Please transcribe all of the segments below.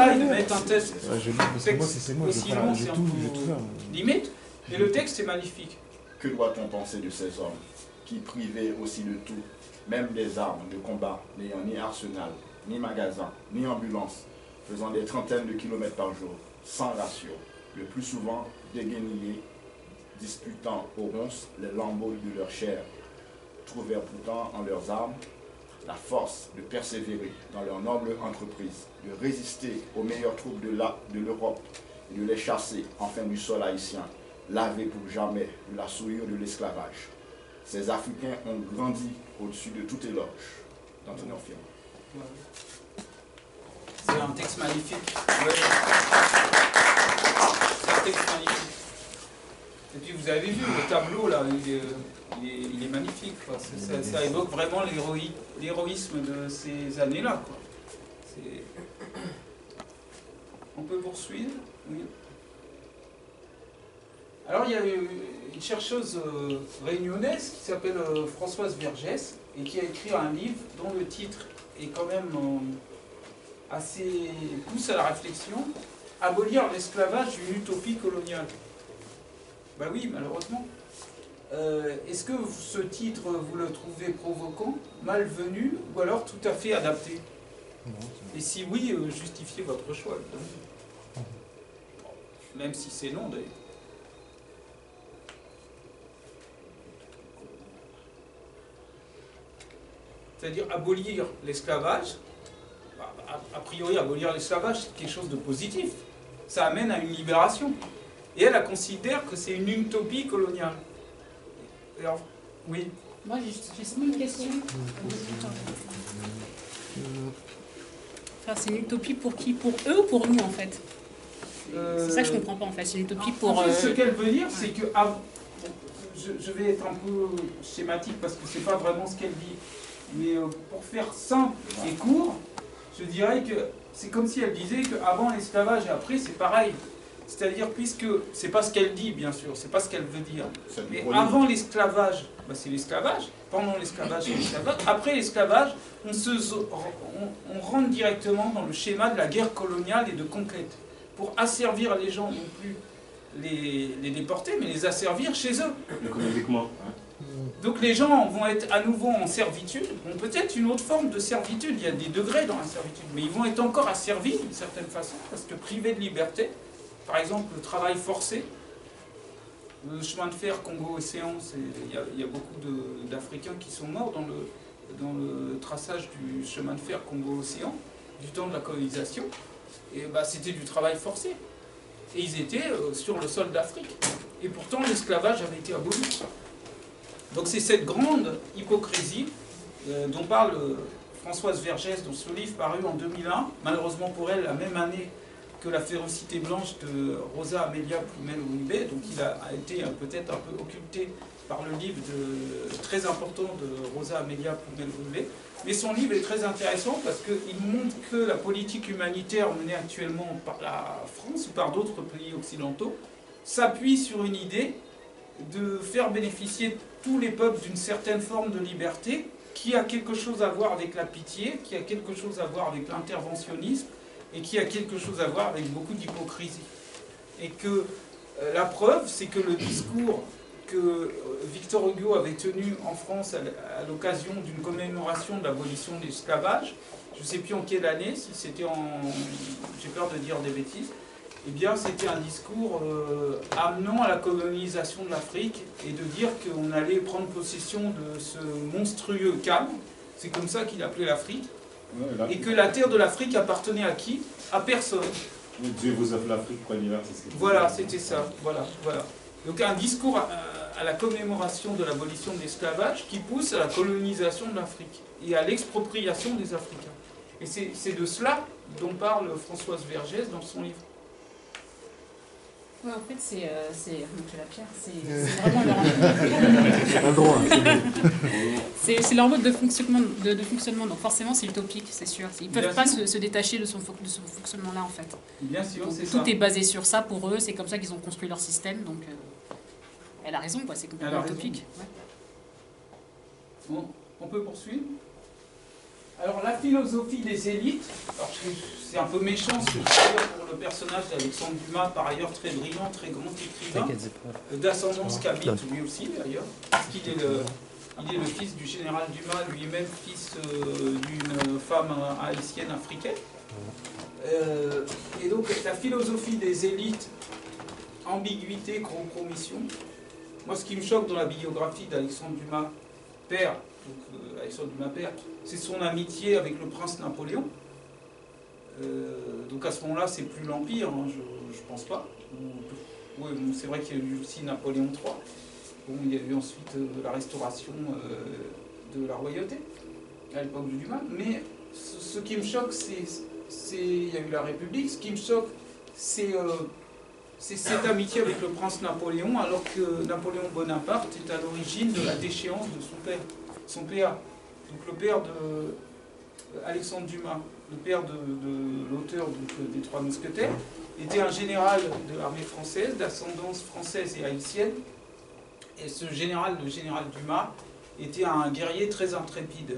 bataille de mettre un texte aussi long, c'est un peu limite, mais le texte est magnifique. Que doit-on penser de ces hommes qui, privés aussi de tout, même des armes de combat, n'ayant ni arsenal, ni magasin, ni ambulance, faisant des trentaines de kilomètres par jour, sans ratio, le plus souvent déguenillés, disputant aux ronces les lambeaux de leur chair, trouvèrent pourtant en leurs armes la force de persévérer dans leur noble entreprise, de résister aux meilleures troupes de l'Europe et de les chasser enfin du sol haïtien, lavé pour jamais de la souillure de l'esclavage. Ces Africains ont grandi au-dessus de tout éloge dans ton affirme. C'est un texte magnifique. Ouais. C'est un texte magnifique. Et puis vous avez vu, le tableau là, il est magnifique. Ça évoque vraiment l'héroïsme de ces années-là. On peut poursuivre? Oui. Alors il y a une chercheuse réunionnaise qui s'appelle Françoise Vergès et qui a écrit un livre dont le titre est quand même assez pousse à la réflexion, Abolir l'esclavage d'une utopie coloniale. Ben oui, malheureusement. Est-ce que ce titre, vous le trouvez provoquant, malvenu, ou alors tout à fait adapté? Non, et si oui, justifiez votre choix. Même si c'est non, d'ailleurs. C'est-à-dire abolir l'esclavage. A priori, abolir l'esclavage, c'est quelque chose de positif. Ça amène à une libération. Et elle considère que c'est une utopie coloniale. Alors, oui. Moi, j'ai seulement une question. Enfin, c'est une utopie pour qui? Pour eux ou pour nous, en fait? C'est ça que je comprends pas, en fait. C'est une utopie pour... En fait, ce qu'elle veut dire, c'est que... je vais être un peu schématique parce que c'est pas vraiment ce qu'elle dit. Mais pour faire simple et court, je dirais que c'est comme si elle disait qu'avant l'esclavage et après, c'est pareil. C'est-à-dire, puisque, c'est pas ce qu'elle dit, bien sûr, c'est pas ce qu'elle veut dire. Mais avant l'esclavage, ben c'est l'esclavage. Pendant l'esclavage, c'est l'esclavage. Après l'esclavage, on rentre directement dans le schéma de la guerre coloniale et de conquête. Pour asservir les gens, non plus les déporter, mais les asservir chez eux. Économiquement. Donc les gens vont être à nouveau en servitude, ont peut-être une autre forme de servitude, il y a des degrés dans la servitude, mais ils vont être encore asservis d'une certaine façon, parce que privés de liberté, par exemple le travail forcé, le chemin de fer Congo-Océan, il y a beaucoup d'Africains qui sont morts dans le traçage du chemin de fer Congo-Océan, du temps de la colonisation, et bah, c'était du travail forcé. Et ils étaient sur le sol d'Afrique. Et pourtant l'esclavage avait été aboli. Donc c'est cette grande hypocrisie dont parle Françoise Vergès dans ce livre paru en 2001, malheureusement pour elle la même année que La férocité blanche de Rosa Amelia Plumel-Uribe, donc il a été peut-être un peu occulté par le livre très important de Rosa Amelia Plumel-Uribe. Mais son livre est très intéressant parce qu'il montre que la politique humanitaire menée actuellement par la France ou par d'autres pays occidentaux s'appuie sur une idée de faire bénéficier tous les peuples d'une certaine forme de liberté qui a quelque chose à voir avec la pitié, qui a quelque chose à voir avec l'interventionnisme et qui a quelque chose à voir avec beaucoup d'hypocrisie. Et que la preuve, c'est que le discours que Victor Hugo avait tenu en France à l'occasion d'une commémoration de l'abolition de l'esclavage, je ne sais plus en quelle année, si c'était j'ai peur de dire des bêtises, eh bien c'était un discours amenant à la colonisation de l'Afrique et de dire qu'on allait prendre possession de ce monstrueux calme, c'est comme ça qu'il appelait l'Afrique, et que la terre de l'Afrique appartenait à qui? À personne. Dieu vous offre l'Afrique, quoi l'hiver, c'est ce que... Voilà, c'était ça, voilà. Donc un discours à la commémoration de l'abolition de l'esclavage qui pousse à la colonisation de l'Afrique et à l'expropriation des Africains. Et c'est de cela dont parle Françoise Vergès dans son livre. Ouais, en fait, c'est la pierre, c'est vraiment leur... c'est leur mode de fonctionnement, donc forcément c'est utopique, c'est sûr. Ils ne peuvent pas se détacher de ce fonctionnement-là, en fait. Bien sûr, c'est ça. Tout est basé sur ça pour eux, c'est comme ça qu'ils ont construit leur système, donc elle a raison, quoi, c'est complètement utopique. Ouais. Bon, on peut poursuivre. Alors, la philosophie des élites, c'est un peu méchant ce que je veux dire pour le personnage d'Alexandre Dumas, par ailleurs très brillant, très grand écrivain, d'ascendance kabyle lui aussi d'ailleurs, parce qu'il est le fils du général Dumas, lui-même fils d'une femme haïtienne africaine. Et donc la philosophie des élites, ambiguïté, compromission. Moi, ce qui me choque dans la biographie d'Alexandre Dumas père, Alexandre Dumas père, c'est son amitié avec le prince Napoléon. Donc à ce moment-là, c'est plus l'Empire, hein, je pense pas. Oui, bon, c'est vrai qu'il y a eu aussi Napoléon III. Bon, il y a eu ensuite la restauration de la royauté à l'époque de Dumas. Mais ce qui me choque, il y a eu la République. Ce qui me choque, c'est cette amitié avec le prince Napoléon, alors que Napoléon Bonaparte est à l'origine de la déchéance de son père, son PA. Donc le père de Alexandre Dumas, le père de l'auteur des Trois Mousquetaires, était un général de l'armée française, d'ascendance française et haïtienne. Et ce général, le général Dumas, était un guerrier très intrépide,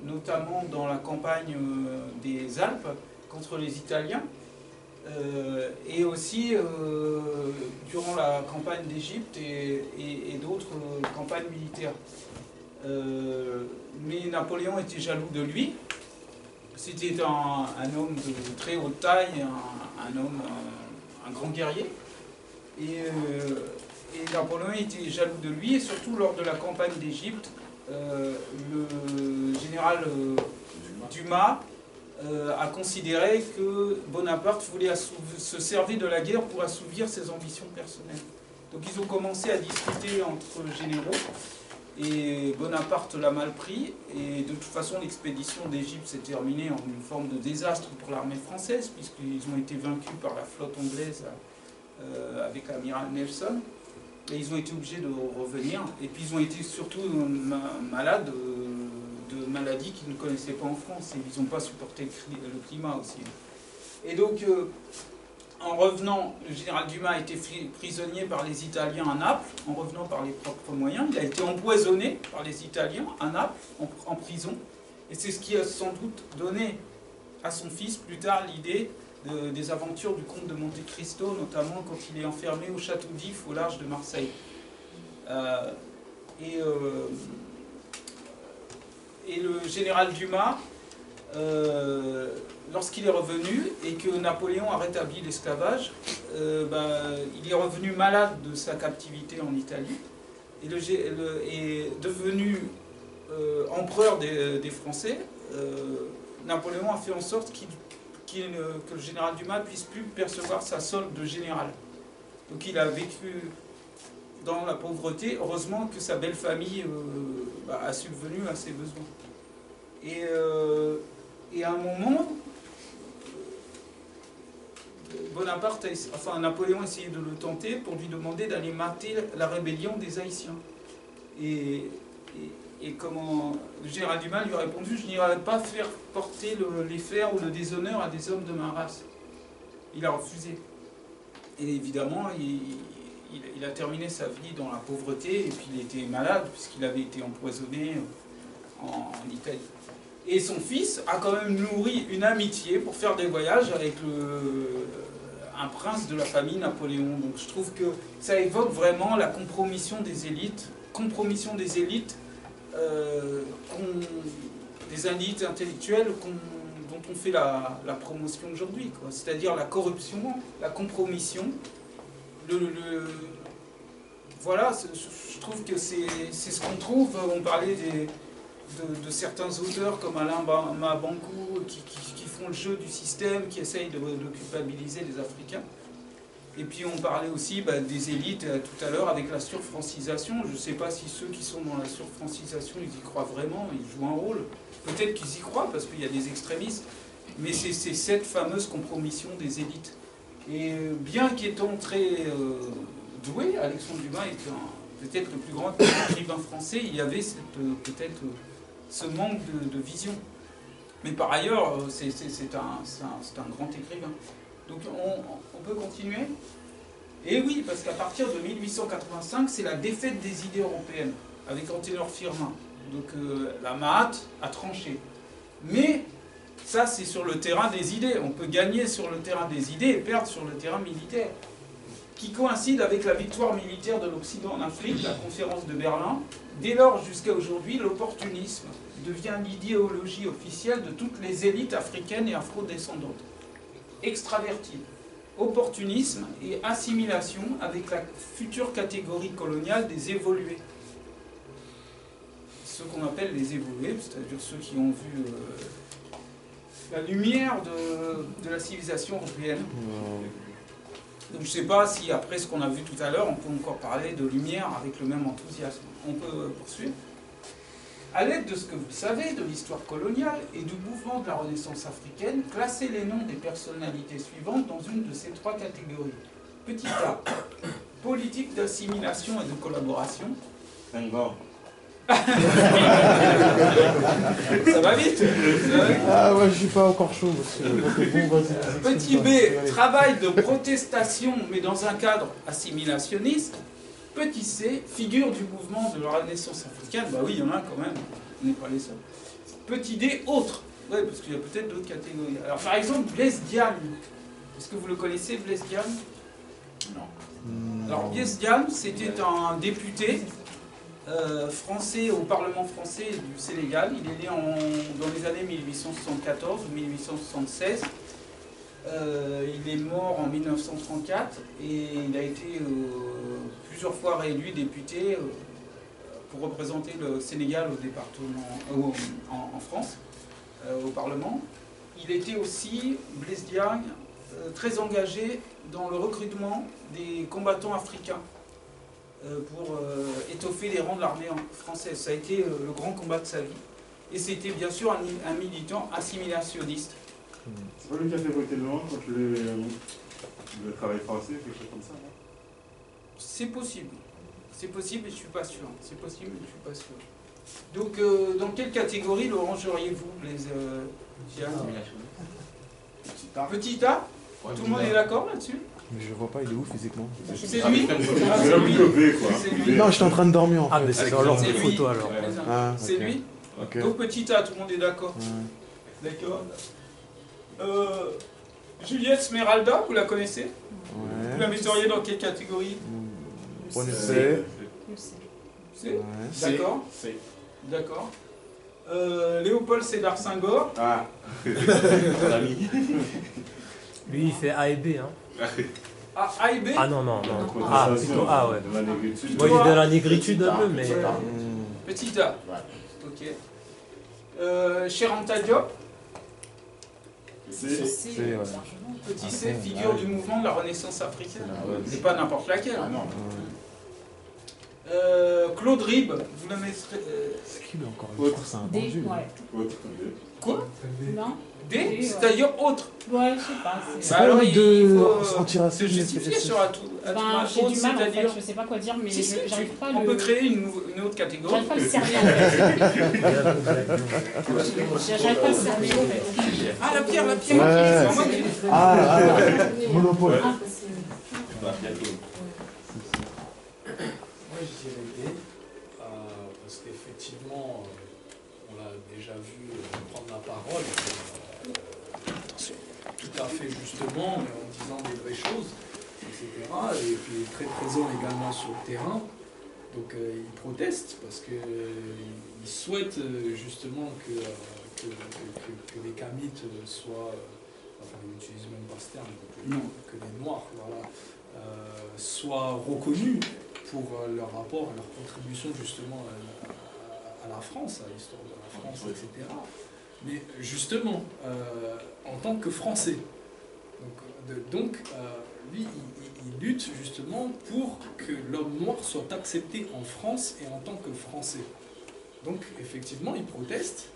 notamment dans la campagne des Alpes contre les Italiens, et aussi durant la campagne d'Égypte et d'autres campagnes militaires. Mais Napoléon était jaloux de lui. C'était un homme de très haute taille, un grand guerrier. Et Napoléon était jaloux de lui, et surtout lors de la campagne d'Égypte, le général Dumas a considéré que Bonaparte voulait se servir de la guerre pour assouvir ses ambitions personnelles. Donc ils ont commencé à discuter entre généraux, et Bonaparte l'a mal pris, et de toute façon l'expédition d'Égypte s'est terminée en une forme de désastre pour l'armée française, puisqu'ils ont été vaincus par la flotte anglaise avec l'amiral Nelson, et ils ont été obligés de revenir, et puis ils ont été surtout malades de maladies qu'ils ne connaissaient pas en France, et ils n'ont pas supporté le climat aussi. Et donc, en revenant, le général Dumas a été prisonnier par les Italiens à Naples, en revenant par les propres moyens. Il a été empoisonné par les Italiens à Naples, en prison, et c'est ce qui a sans doute donné à son fils plus tard l'idée des aventures du comte de Monte Cristo, notamment quand il est enfermé au château d'If au large de Marseille. Et le général Dumas, lorsqu'il est revenu et que Napoléon a rétabli l'esclavage, il est revenu malade de sa captivité en Italie et est devenu empereur des Français. Napoléon a fait en sorte que le général Dumas puisse plus percevoir sa solde de général. Donc il a vécu dans la pauvreté. Heureusement que sa belle famille a subvenu à ses besoins. Et à un moment, Napoléon a essayé de le tenter pour lui demander d'aller mater la rébellion des Haïtiens. Et comment le général Dumas lui a répondu: je n'irai pas faire porter les fers ou le déshonneur à des hommes de ma race. Il a refusé. Et évidemment, il a terminé sa vie dans la pauvreté, et puis il était malade puisqu'il avait été empoisonné en Italie. Et son fils a quand même nourri une amitié pour faire des voyages avec un prince de la famille Napoléon. Donc je trouve que ça évoque vraiment la compromission des élites, des élites intellectuelles dont on fait la promotion aujourd'hui, c'est-à-dire la corruption, la compromission. Voilà, je trouve que c'est ce qu'on trouve. On parlait de certains auteurs comme Alain Mabankou qui font le jeu du système, qui essayent de culpabiliser les Africains. Et puis on parlait aussi des élites tout à l'heure avec la surfrancisation. Je ne sais pas si ceux qui sont dans la surfrancisation, ils y croient vraiment, ils jouent un rôle. Peut-être qu'ils y croient parce qu'il y a des extrémistes, mais c'est cette fameuse compromission des élites. Et bien qu'étant très doué, Alexandre Dumas était peut-être le plus grand écrivain français, il y avait peut-être ce manque de vision. Mais par ailleurs, c'est un grand écrivain. Donc on peut continuer. Et oui, parce qu'à partir de 1885, c'est la défaite des idées européennes, avec Anténor Firmin. Donc la Mahat a tranché. Mais ça, c'est sur le terrain des idées. On peut gagner sur le terrain des idées et perdre sur le terrain militaire, qui coïncide avec la victoire militaire de l'Occident en Afrique, la conférence de Berlin. Dès lors, jusqu'à aujourd'hui, l'opportunisme devient l'idéologie officielle de toutes les élites africaines et afro-descendantes. Extravertie, opportunisme et assimilation avec la future catégorie coloniale des évolués. Ce qu'on appelle les évolués, c'est-à-dire ceux qui ont vu la lumière de la civilisation européenne. Donc je ne sais pas si après ce qu'on a vu tout à l'heure, on peut encore parler de lumière avec le même enthousiasme. On peut poursuivre. À l'aide de ce que vous savez de l'histoire coloniale et du mouvement de la Renaissance africaine, classez les noms des personnalités suivantes dans une de ces trois catégories. Petit A, politique d'assimilation et de collaboration. Senghor. Ça va vite. Ah ouais, je suis pas encore chaud. Petit B, travail de protestation, mais dans un cadre assimilationniste. Petit C, figure du mouvement de la Renaissance africaine. Bah oui, il y en a quand même, on n'est pas les seuls. Petit D, autre. Oui, parce qu'il y a peut-être d'autres catégories. Alors par exemple, Blaise Diagne. Est-ce que vous le connaissez, Blaise Diagne? Non. Alors Blaise Diagne, c'était un député français au Parlement français du Sénégal. Il est né dans les années 1874 ou 1876. Il est mort en 1934 et il a été plusieurs fois réélu député pour représenter le Sénégal au département, en France, au Parlement. Il était aussi, Blaise Diagne, très engagé dans le recrutement des combattants africains pour étoffer les rangs de l'armée française. Ça a été le grand combat de sa vie. Et c'était bien sûr un militant assimilationniste. C'est pas lui qui a fait voter le contre le travail français, quelque chose comme ça, non? C'est possible. C'est possible, mais je ne suis pas sûr. C'est possible, mais je ne suis pas sûr. Donc, dans quelle catégorie le rangeriez-vous, les Petit A. Tout le monde est d'accord là-dessus? Mais je vois pas, il est où physiquement? C'est lui. C'est lui. Non, j'étais en train de dormir en fait. Ah, mais c'est dans l'ordre de photo alors. Ah, C'est ok. lui. Ok. Donc petit A, tout le monde est d'accord. D'accord. Juliette Smeralda, vous la connaissez? Vous la Ouais. metteriez dans quelle catégorie? Prenez C. C'est Ouais. D'accord. C'est. D'accord. Léopold Sédar Senghor. Ah. Lui, il fait A et B. Hein. Ah, A et B. Ah non, non, non. Ah, plutôt A, ouais. De la négritude. Moi, il est dans la négritude un peu, mais. Petit A. Ouais. Ok. Cheikh Anta Diop. C'est. C, ouais. Petit C, figure du mouvement de la Renaissance africaine. Ah ouais. C'est pas n'importe laquelle. Ah non. Claude Ribes, vous la mettrez. C'est qui lui encore? Autre. C'est un D, vendu. ouais. Autre. Quoi? Non? D, ouais. c'est-à-dire autre. Ouais, je sais pas. C'est Bah pas alors, le il de faut antiraciste, se justifier sur à tout. Ben, j'ai du mal en fait, C'est-à-dire. je sais pas quoi dire, mais Si, si, j'arrive pas à on le. peut créer une autre catégorie. J'arrive pas à le cerner en fait. J'arrive pas à le cerner en fait. Ah, la pierre. Ouais. C'est moi qui- Ah, Monopole. Ah, Moi je dirais D, parce qu'effectivement, on l'a déjà vu prendre la parole, tout à fait justement, mais en disant des vraies choses, etc. Et puis très présent également sur le terrain. Donc il proteste parce qu'il souhaite justement que les Kamites soient, enfin il n'utilise même pas ce terme, que les Noirs, voilà, soient reconnus pour leur rapport, leur contribution justement à la France, à l'histoire de la France, etc. Mais justement, en tant que Français, donc lui, il lutte justement pour que l'homme noir soit accepté en France et en tant que Français. Donc effectivement, il proteste,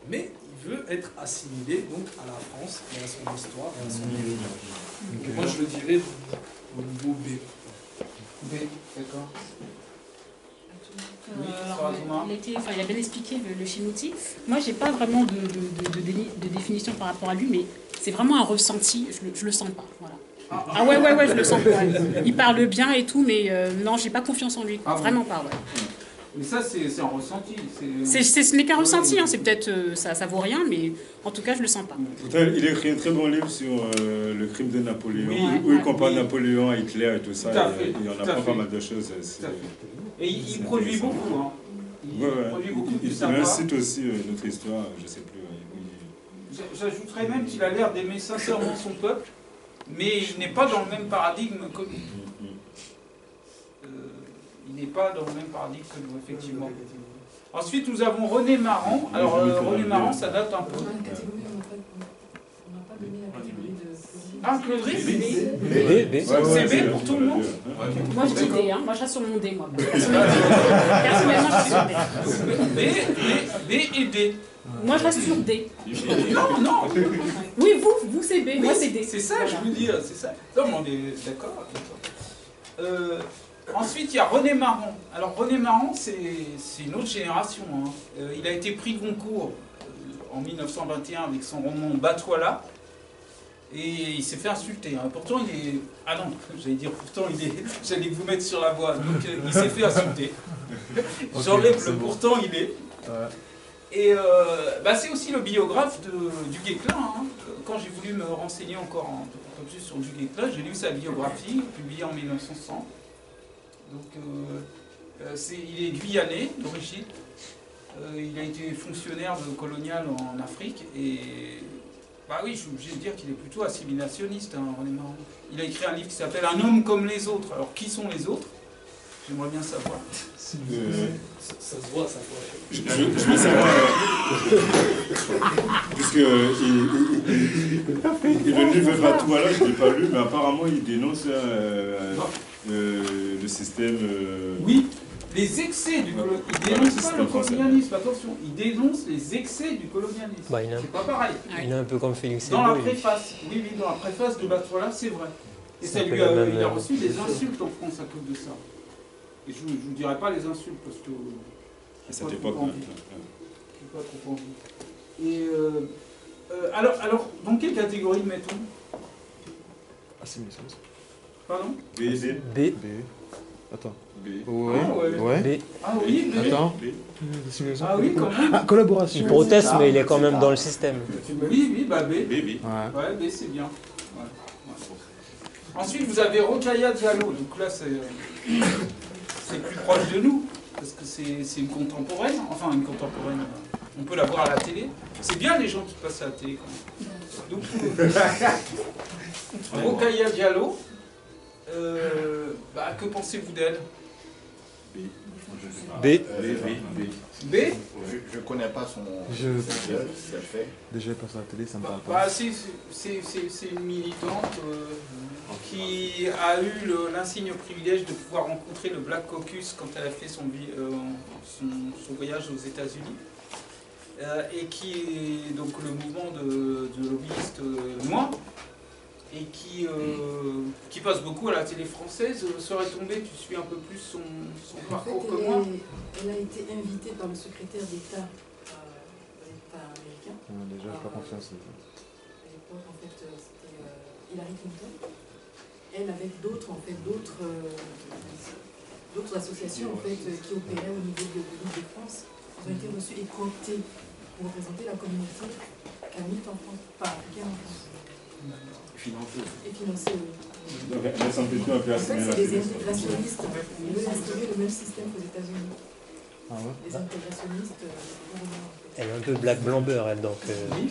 mais il veut être assimilé donc à la France et à son histoire et à son héritage. Donc moi je le dirais au niveau B. B, d'accord. Il a bien expliqué le Chinouti. Moi, j'ai pas vraiment de définition par rapport à lui, mais c'est vraiment un ressenti. Je le sens pas. Voilà. Ah ouais, je le sens pas. Il parle bien et tout, mais non, j'ai pas confiance en lui. Vraiment pas. Ouais. Mais ça, c'est un ressenti. Ce n'est qu'un ressenti, hein. C'est peut-être ça vaut rien, mais en tout cas, je le sens pas. Pourtant, il a écrit un très bon livre sur le crime de Napoléon, Oui, où il ouais, compare oui. Napoléon à Hitler et tout ça. Tout à fait, Et on tout à apprend fait. pas mal de choses. Tout à fait. Et il produit beaucoup. Hein. Il produit beaucoup de Il sympa. incite aussi notre histoire, je sais plus. J'ajouterais même qu'il a l'air d'aimer sincèrement son peuple, mais il n'est pas dans le même paradigme que nous. Il n'est pas dans le même paradigme que nous, effectivement. Ensuite, nous avons René Maran. Alors, René Maran, ça date un peu. Ah, Claude Ries, c'est B pour tout le monde. Moi, je dis D, hein. Moi, je reste sur mon D, moi. Personnellement, je suis sur D. B et D. Moi, je reste sur D. Non, non. Oui, vous c'est B, moi c'est D. C'est ça, je veux dire, c'est ça. Non, mais on est d'accord. Ensuite, il y a René Maran. Alors, René Maran, c'est une autre génération. Hein. Il a été prix Goncourt en 1921 avec son roman Batouala. Et il s'est fait insulter. Hein. Pourtant, il est... Ah non, j'allais dire, pourtant, il est... J'allais vous mettre sur la voie. Donc, il s'est fait insulter. J'enlève le pourtant, il est. Et c'est aussi le biographe du Guesclin. Hein. Quand j'ai voulu me renseigner encore un peu plus sur du Guesclin, j'ai lu sa biographie, publiée en 1900. Donc, il est guyanais d'origine. Il a été fonctionnaire colonial en Afrique. Et bah oui, je suis obligé de dire qu'il est plutôt assimilationniste, hein, René Maran. Il a écrit un livre qui s'appelle Un homme comme les autres. Alors, qui sont les autres? J'aimerais bien savoir. Ça se voit, ça se voit. Je veux savoir, puisque le livre Batouala, je ne l'ai pas lu, mais apparemment il dénonce le système. Oui, les excès du colonialisme. Il dénonce pas le colonialisme, attention, il dénonce les excès du colonialisme. Bah, c'est pas pareil. Il est un peu comme Félix Dans la Eboué. préface, oui, dans la préface de Batouala, c'est vrai. Et ça C'est un lui peu le même, il a reçu des insultes en France à cause de ça. Et je ne vous dirai pas les insultes parce que. À cette époque. J'ai pas trop envie. Et alors, dans quelle catégorie mettons? Assimilationniste. Pardon? B. B. Attends. B. Ouais. Ah, ouais. Ouais. B. Ah oui, B. Attends. B. Assimilation. Ah oui, quand même. Ah, collaboration. Il proteste, mais il est quand même dans le système. Oui, bah B. B. Ouais. Ouais, B, c'est bien. Ouais. Ensuite, vous avez Rokhaya Diallo. Donc là, c'est plus proche de nous, parce que c'est une contemporaine. Enfin, une contemporaine. On peut la voir à la télé. C'est bien les gens qui passent à la télé, quand même. Donc, Rokhaya Diallo. Que pensez-vous d'elle? B. B. Je connais pas son ce qu'elle fait. Déjà, elle passe à la télé, ça me parle pas. C'est une militante qui a eu l'insigne privilège de pouvoir rencontrer le Black Caucus quand elle a fait son voyage aux États-Unis. Et qui est donc le mouvement de lobbyistes noirs. Et qui passe beaucoup à la télé française. Serait tombée, tu suis un peu plus son parcours que moi. Elle a été invitée par le secrétaire d'État américain. Déjà, j'ai pas confiance. À l'époque, en fait, c'était Hillary Clinton. Elle, avec d'autres associations en fait, qui opéraient au niveau de l'Île-de-France, ont été reçus et cooptés pour représenter la communauté camite en France, pas africaine en France. Et financé, oui. Donc elles sont plutôt un peu En fait, c'est des assimilationnistes. intégrationnistes. Ils veulent instaurer le même système qu'aux États-Unis. Ah ouais? Les intégrationnistes, Elle est un peu black blamber, elle, donc. Oui,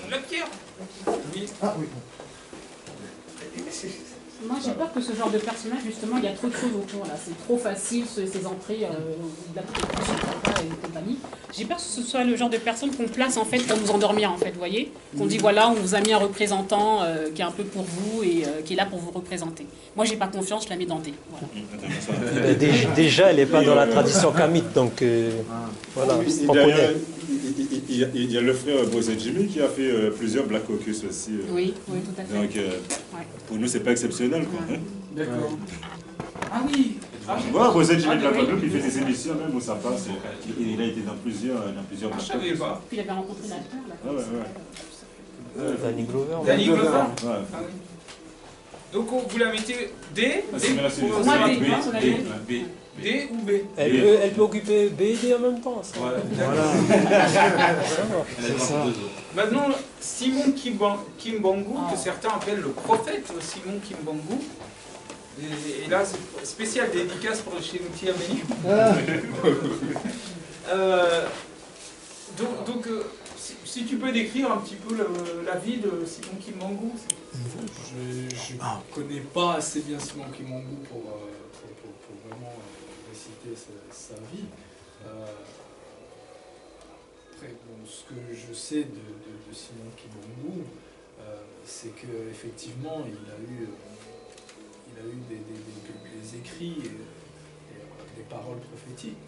la pierre. Oui. Ah oui. Moi, j'ai peur que ce genre de personnage, justement, il y a trop de choses autour, là. C'est trop facile, ces entrées, la et compagnie. J'ai peur que ce soit le genre de personne qu'on place, en fait, pour nous endormir, en fait, vous voyez? Qu'on dit, voilà, on vous a mis un représentant qui est un peu pour vous et qui est là pour vous représenter. Moi, j'ai pas confiance, je la mets dans D. Voilà. Déjà, elle n'est pas dans la tradition kamite, donc voilà, c'est pas qu'on est. Il y a le frère Bozé Jimmy qui a fait plusieurs Black Caucus aussi. Oui, oui, tout à fait. Donc, pour nous, c'est pas exceptionnel, quoi. Hein. D'accord. Ah oui. Voilà, Bozé Jimmy de la Guadeloupe, il fait des émissions même où ça passe. Il a été dans plusieurs Black Je savais Caucus. pas. Puis il avait rencontré l'acteur, là. Ah ouais. Danny Glover. Danny Glover. Ouais. Ah oui. Donc vous la mettez D, Moi, D, D, D ou B. Elle peut occuper B et D en même temps. Ça. Voilà. C'est ça. Maintenant, Simon Kimbangu, que certains appellent le prophète Simon Kimbangu. Et là, spécial dédicace pour le Chénouti Amélie. Donc si tu peux décrire un petit peu la vie de Simon Kimbangu. Je ne connais pas assez bien Simon Kimbangu pour vraiment réciter sa vie. Après, bon, ce que je sais de Simon Kimbangu, c'est qu'effectivement, il a eu des écrits et des paroles prophétiques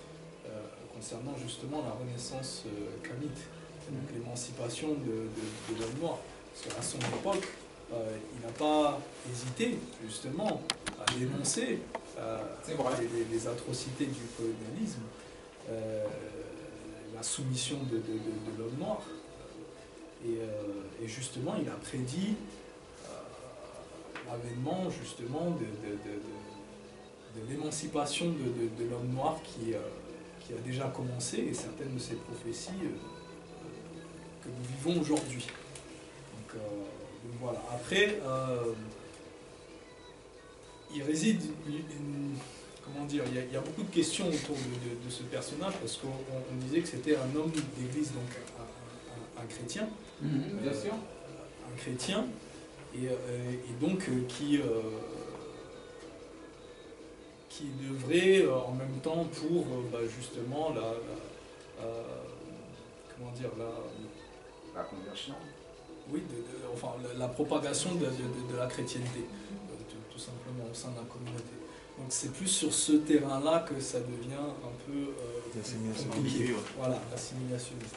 concernant justement la renaissance kamite, donc l'émancipation de l'homme noir. Parce qu'à son époque, il n'a pas hésité justement à dénoncer les atrocités du colonialisme, la soumission de l'homme noir. Et justement, il a prédit l'avènement justement de l'émancipation de l'homme noir qui a déjà commencé, et certaines de ces prophéties que nous vivons aujourd'hui. Donc voilà. Après, il réside comment dire, il y a beaucoup de questions autour de ce personnage, parce qu'on disait que c'était un homme d'église, donc un chrétien, bien sûr, un chrétien, et donc qui devrait en même temps pour justement comment dire, la conversion. Oui, enfin la propagation de la chrétienté, tout simplement au sein de la communauté. Donc c'est plus sur ce terrain-là que ça devient un peu compliqué. Voilà, l'assimilationniste.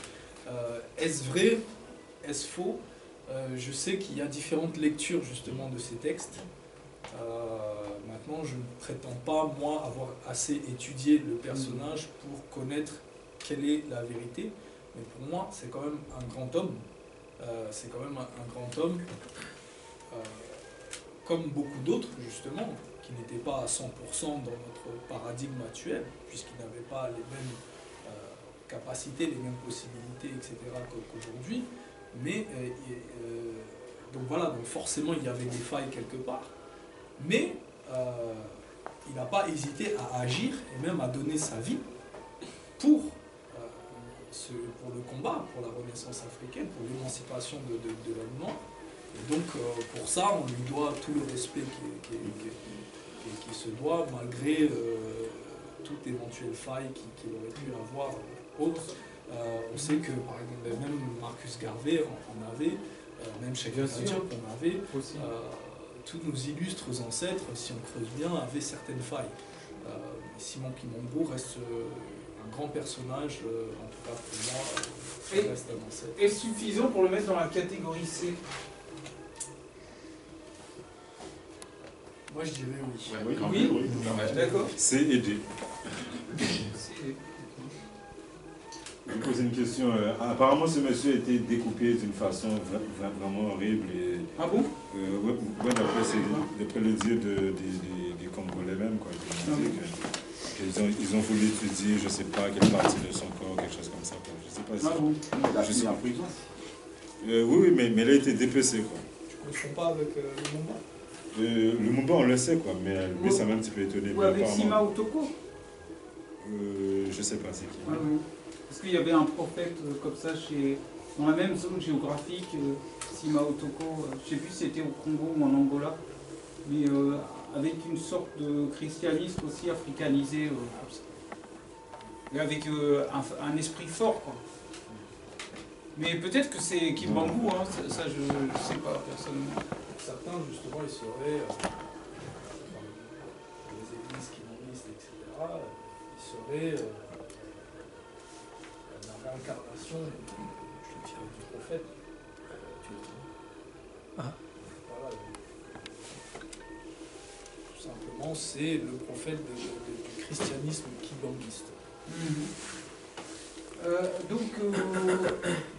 Est-ce vrai? Est-ce faux? Je sais qu'il y a différentes lectures justement de ces textes. Maintenant, je ne prétends pas, moi, avoir assez étudié le personnage pour connaître quelle est la vérité. Mais pour moi, c'est quand même un grand homme. C'est quand même un grand homme, comme beaucoup d'autres, justement, qui n'étaient pas à 100% dans notre paradigme actuel, puisqu'ils n'avaient pas les mêmes capacités, les mêmes possibilités, etc. qu'aujourd'hui. Mais, donc voilà, donc forcément, il y avait des failles quelque part. Mais il n'a pas hésité à agir et même à donner sa vie pour le combat, pour la renaissance africaine, pour l'émancipation de l'homme noir. Et donc pour ça, on lui doit tout le respect qui se doit, malgré toute éventuelle faille qu'il aurait pu avoir autre. On sait que par exemple, même Marcus Garvey en avait, même Cheikh Anta Diop en avait. Tous nos illustres ancêtres, si on creuse bien, avaient certaines failles. Simon Kimbangu reste un grand personnage, en tout cas pour moi, reste un ancêtre. Est-ce suffisant pour le mettre dans la catégorie C? Moi je dirais oui. Oui, d'accord. C et D. Je vais poser une question. Apparemment, ce monsieur a été découpé d'une façon vraiment horrible. Et, ah bon? Ouais, d'après le dire des Congolais même, quoi. Ils ont voulu étudier, je ne sais pas, quelle partie de son corps, quelque chose comme ça. Quoi. Je ne sais pas si... Ah bon? Il a fini en prison. Oui, mais il a été dépecé, quoi. Tu ne confonds pas avec Lumumba? Lumumba, on le sait, quoi, mais lui, ça m'a un petit peu étonné. Ou avec Sima Otoko? Je ne sais pas, c'est qui. Ah, oui. Parce qu'il y avait un prophète comme ça dans la même zone géographique, Sima Otoko, je ne sais plus si c'était au Congo ou en Angola, mais avec une sorte de christianisme aussi africanisé, et avec un esprit fort, quoi. Mais peut-être que c'est Kimbangu, hein, ça je ne sais pas personnellement. Certains, justement, ils seraient, les églises kimbanglistes, etc., ils seraient la réincarnation du prophète. Voilà. Tout simplement, c'est le prophète du christianisme kimbanguiste.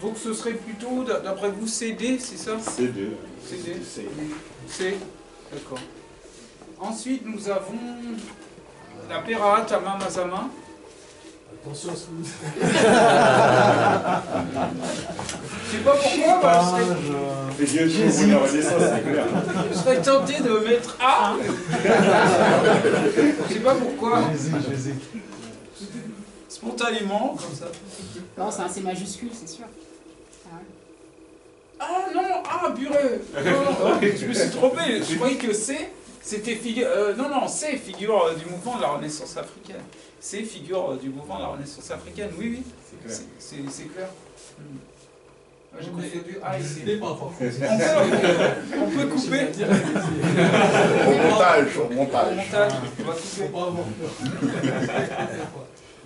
Donc ce serait plutôt, d'après vous, CD, c'est ça? CD. CD. C. D'accord. Ensuite, nous avons la Perahat Ama Mazama. Attention à ce que vous dites. Je sais pas pourquoi, bah, Mais Dieu, je vous la renaissance, c'est clair. je serais tenté de mettre A. Je sais pas pourquoi. J'hésite. Spontanément, comme ça. Non, c'est un C majuscule, c'est sûr. Ah ouais. Ah non, ah purée. Non, je me suis trompé. Je croyais que C, c'était figure. Non, C, figure du mouvement de la Renaissance africaine. C, figure du mouvement de la Renaissance africaine. Oui, c'est clair. Ah, j'ai confondu A et C. On peut couper. Au montage, au Au montage. montage, on va couper.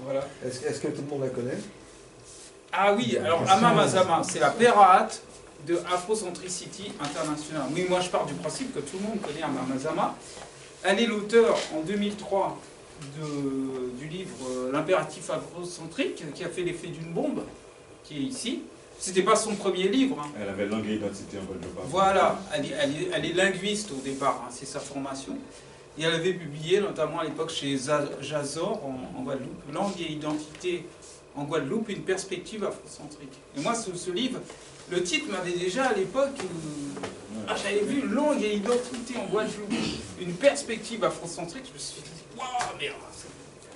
Voilà. Est-ce que tout le monde la connaît? Ah oui, alors Ama Mazama, c'est la Perahat de Afrocentricity International. Oui, moi je pars du principe que tout le monde connaît Ama Mazama. Elle est l'auteur en 2003 du livre L'impératif afrocentrique, qui a fait l'effet d'une bombe, qui est ici. C'était pas son premier livre. Hein. Elle avait langue et identité en Guadeloupe. Voilà, elle est linguiste au départ, hein, c'est sa formation. Et elle avait publié, notamment à l'époque chez Jazor en Guadeloupe, Langue et identité en Guadeloupe, une perspective afrocentrique. Et moi, ce livre, le titre m'avait déjà à l'époque, j'avais vu Langue et identité en Guadeloupe, une perspective afrocentrique, je me suis dit, waouh, merde,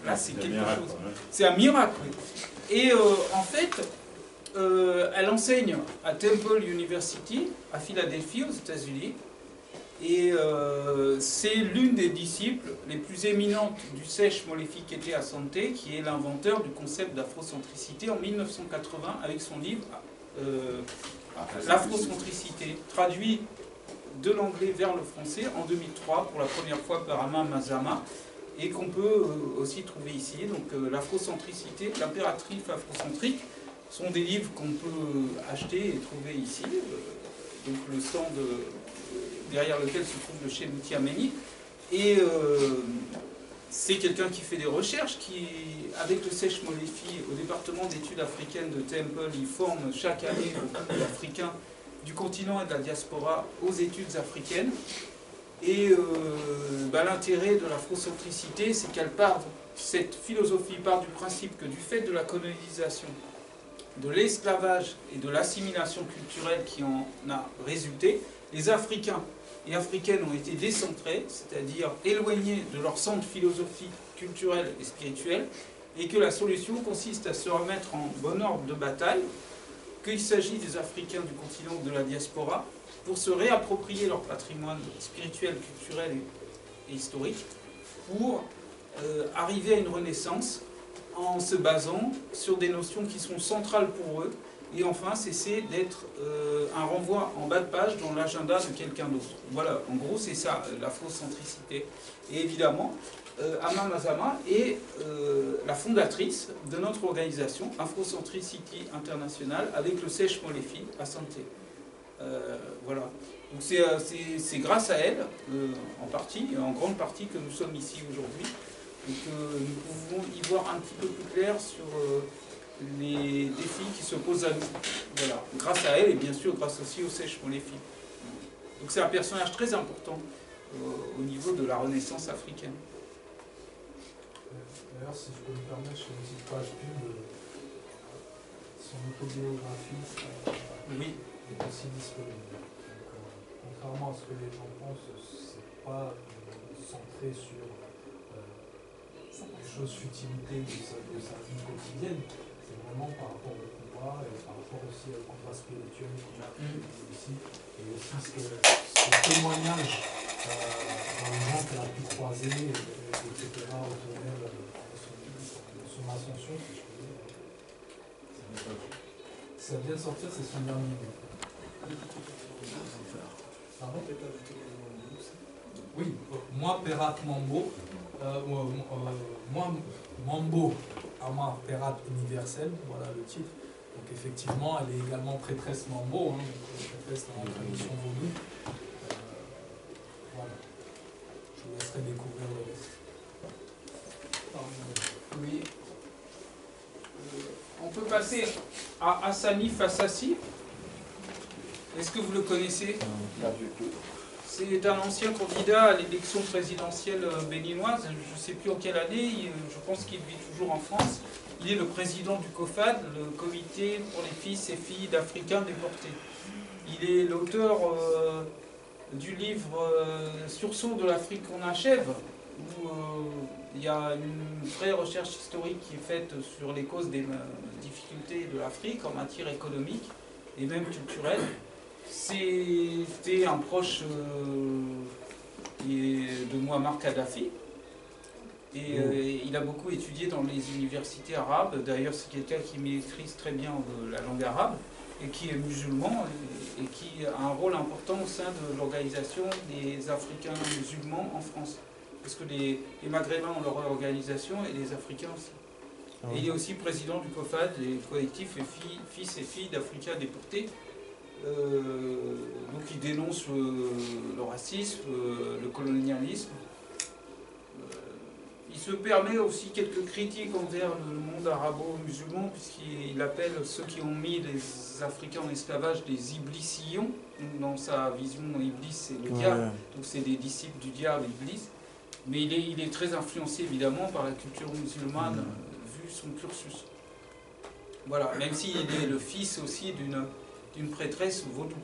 là c'est quelque chose. C'est un miracle. Et en fait, elle enseigne à Temple University, à Philadelphie, aux États-Unis. Et c'est l'une des disciples les plus éminentes du Sèche Molefi Kete Asante, qui est l'inventeur du concept d'afrocentricité en 1980 avec son livre L'afrocentricité, traduit de l'anglais vers le français en 2003 pour la première fois par Ama Mazama, et qu'on peut aussi trouver ici. Donc l'afrocentricité, l'impératif afrocentrique sont des livres qu'on peut acheter et trouver ici. Donc le stand derrière lequel se trouve le chef Mouti Ameni. Et c'est quelqu'un qui fait des recherches, qui, avec le Sèche Molefi, au département d'études africaines de Temple, il forme chaque année beaucoup d'Africains du continent et de la diaspora aux études africaines. Et l'intérêt de l'afrocentricité, c'est qu'elle part, cette philosophie part du principe que du fait de la colonisation, de l'esclavage et de l'assimilation culturelle qui en a résulté, les Africains et Africaines ont été décentrés, c'est-à-dire éloignés de leur centre philosophique, culturel et spirituel, et que la solution consiste à se remettre en bon ordre de bataille, qu'il s'agit des Africains du continent ou de la diaspora, pour se réapproprier leur patrimoine spirituel, culturel et historique, pour arriver à une renaissance en se basant sur des notions qui sont centrales pour eux, et enfin cesser d'être un renvoi en bas de page dans l'agenda de quelqu'un d'autre. Voilà, en gros c'est ça, l'afrocentricité. Et évidemment, Ama Mazama est la fondatrice de notre organisation Afrocentricity International avec le Sèche Molefi à Santé. Voilà. Donc c'est grâce à elle, en partie, en grande partie, que nous sommes ici aujourd'hui. Et que nous pouvons y voir un petit peu plus clair sur les défis qui se posent à nous. Voilà. Grâce à elle et bien sûr grâce aussi au Sèche Molefi. Donc c'est un personnage très important au niveau de la Renaissance africaine. D'ailleurs, si je peux me permettre, je fais une petite page pub. Son autobiographie Oui. est aussi disponible. Donc, contrairement à ce que les gens pensent, c'est pas centré sur des choses futilités de sa vie quotidienne. C'est vraiment par rapport au combat et par rapport aussi au combat spirituel qu'on a ici. Et aussi ce témoignage d'un gens qu'elle a pu croiser, etc. autour d'elle. Son ascension, si je peux dire. Ça vient de sortir, c'est son dernier livre. Pardon ? Oui, moi, Perat Mambo. Moi, Mambo, Ama Perat Universel, voilà le titre. Donc effectivement, elle est également prêtresse Mambo, hein, prêtresse dans la tradition vaudou. Voilà. Je vous laisserai découvrir le reste. Oui. On peut passer à Hassani Fassassi. Est-ce que vous le connaissez? C'est un ancien candidat à l'élection présidentielle béninoise, je ne sais plus en quelle année, je pense qu'il vit toujours en France. Il est le président du COFAD, le comité pour les fils et filles d'Africains déportés. Il est l'auteur du livre Sursaut de l'Afrique qu'on achève, où il y a une vraie recherche historique qui est faite sur les causes des difficultés de l'Afrique en matière économique et même culturelle. C'était un proche de Muammar Kadhafi. Et il a beaucoup étudié dans les universités arabes. D'ailleurs, c'est quelqu'un qui maîtrise très bien la langue arabe et qui est musulman et qui a un rôle important au sein de l'organisation des Africains musulmans en France. Parce que les Maghrébins ont leur organisation et les Africains aussi. Et il est aussi président du COFAD, les collectifs fils et filles d'Africains déportés. Donc il dénonce le racisme, le colonialisme. Il se permet aussi quelques critiques envers le monde arabo-musulman, puisqu'il appelle ceux qui ont mis les Africains en esclavage des iblissillons. Dans sa vision, Iblis c'est le diable, donc c'est des disciples du diable, Iblis. Mais il est très influencé évidemment par la culture musulmane, vu son cursus. Voilà, même s'il est le fils aussi d'une prêtresse vaudou.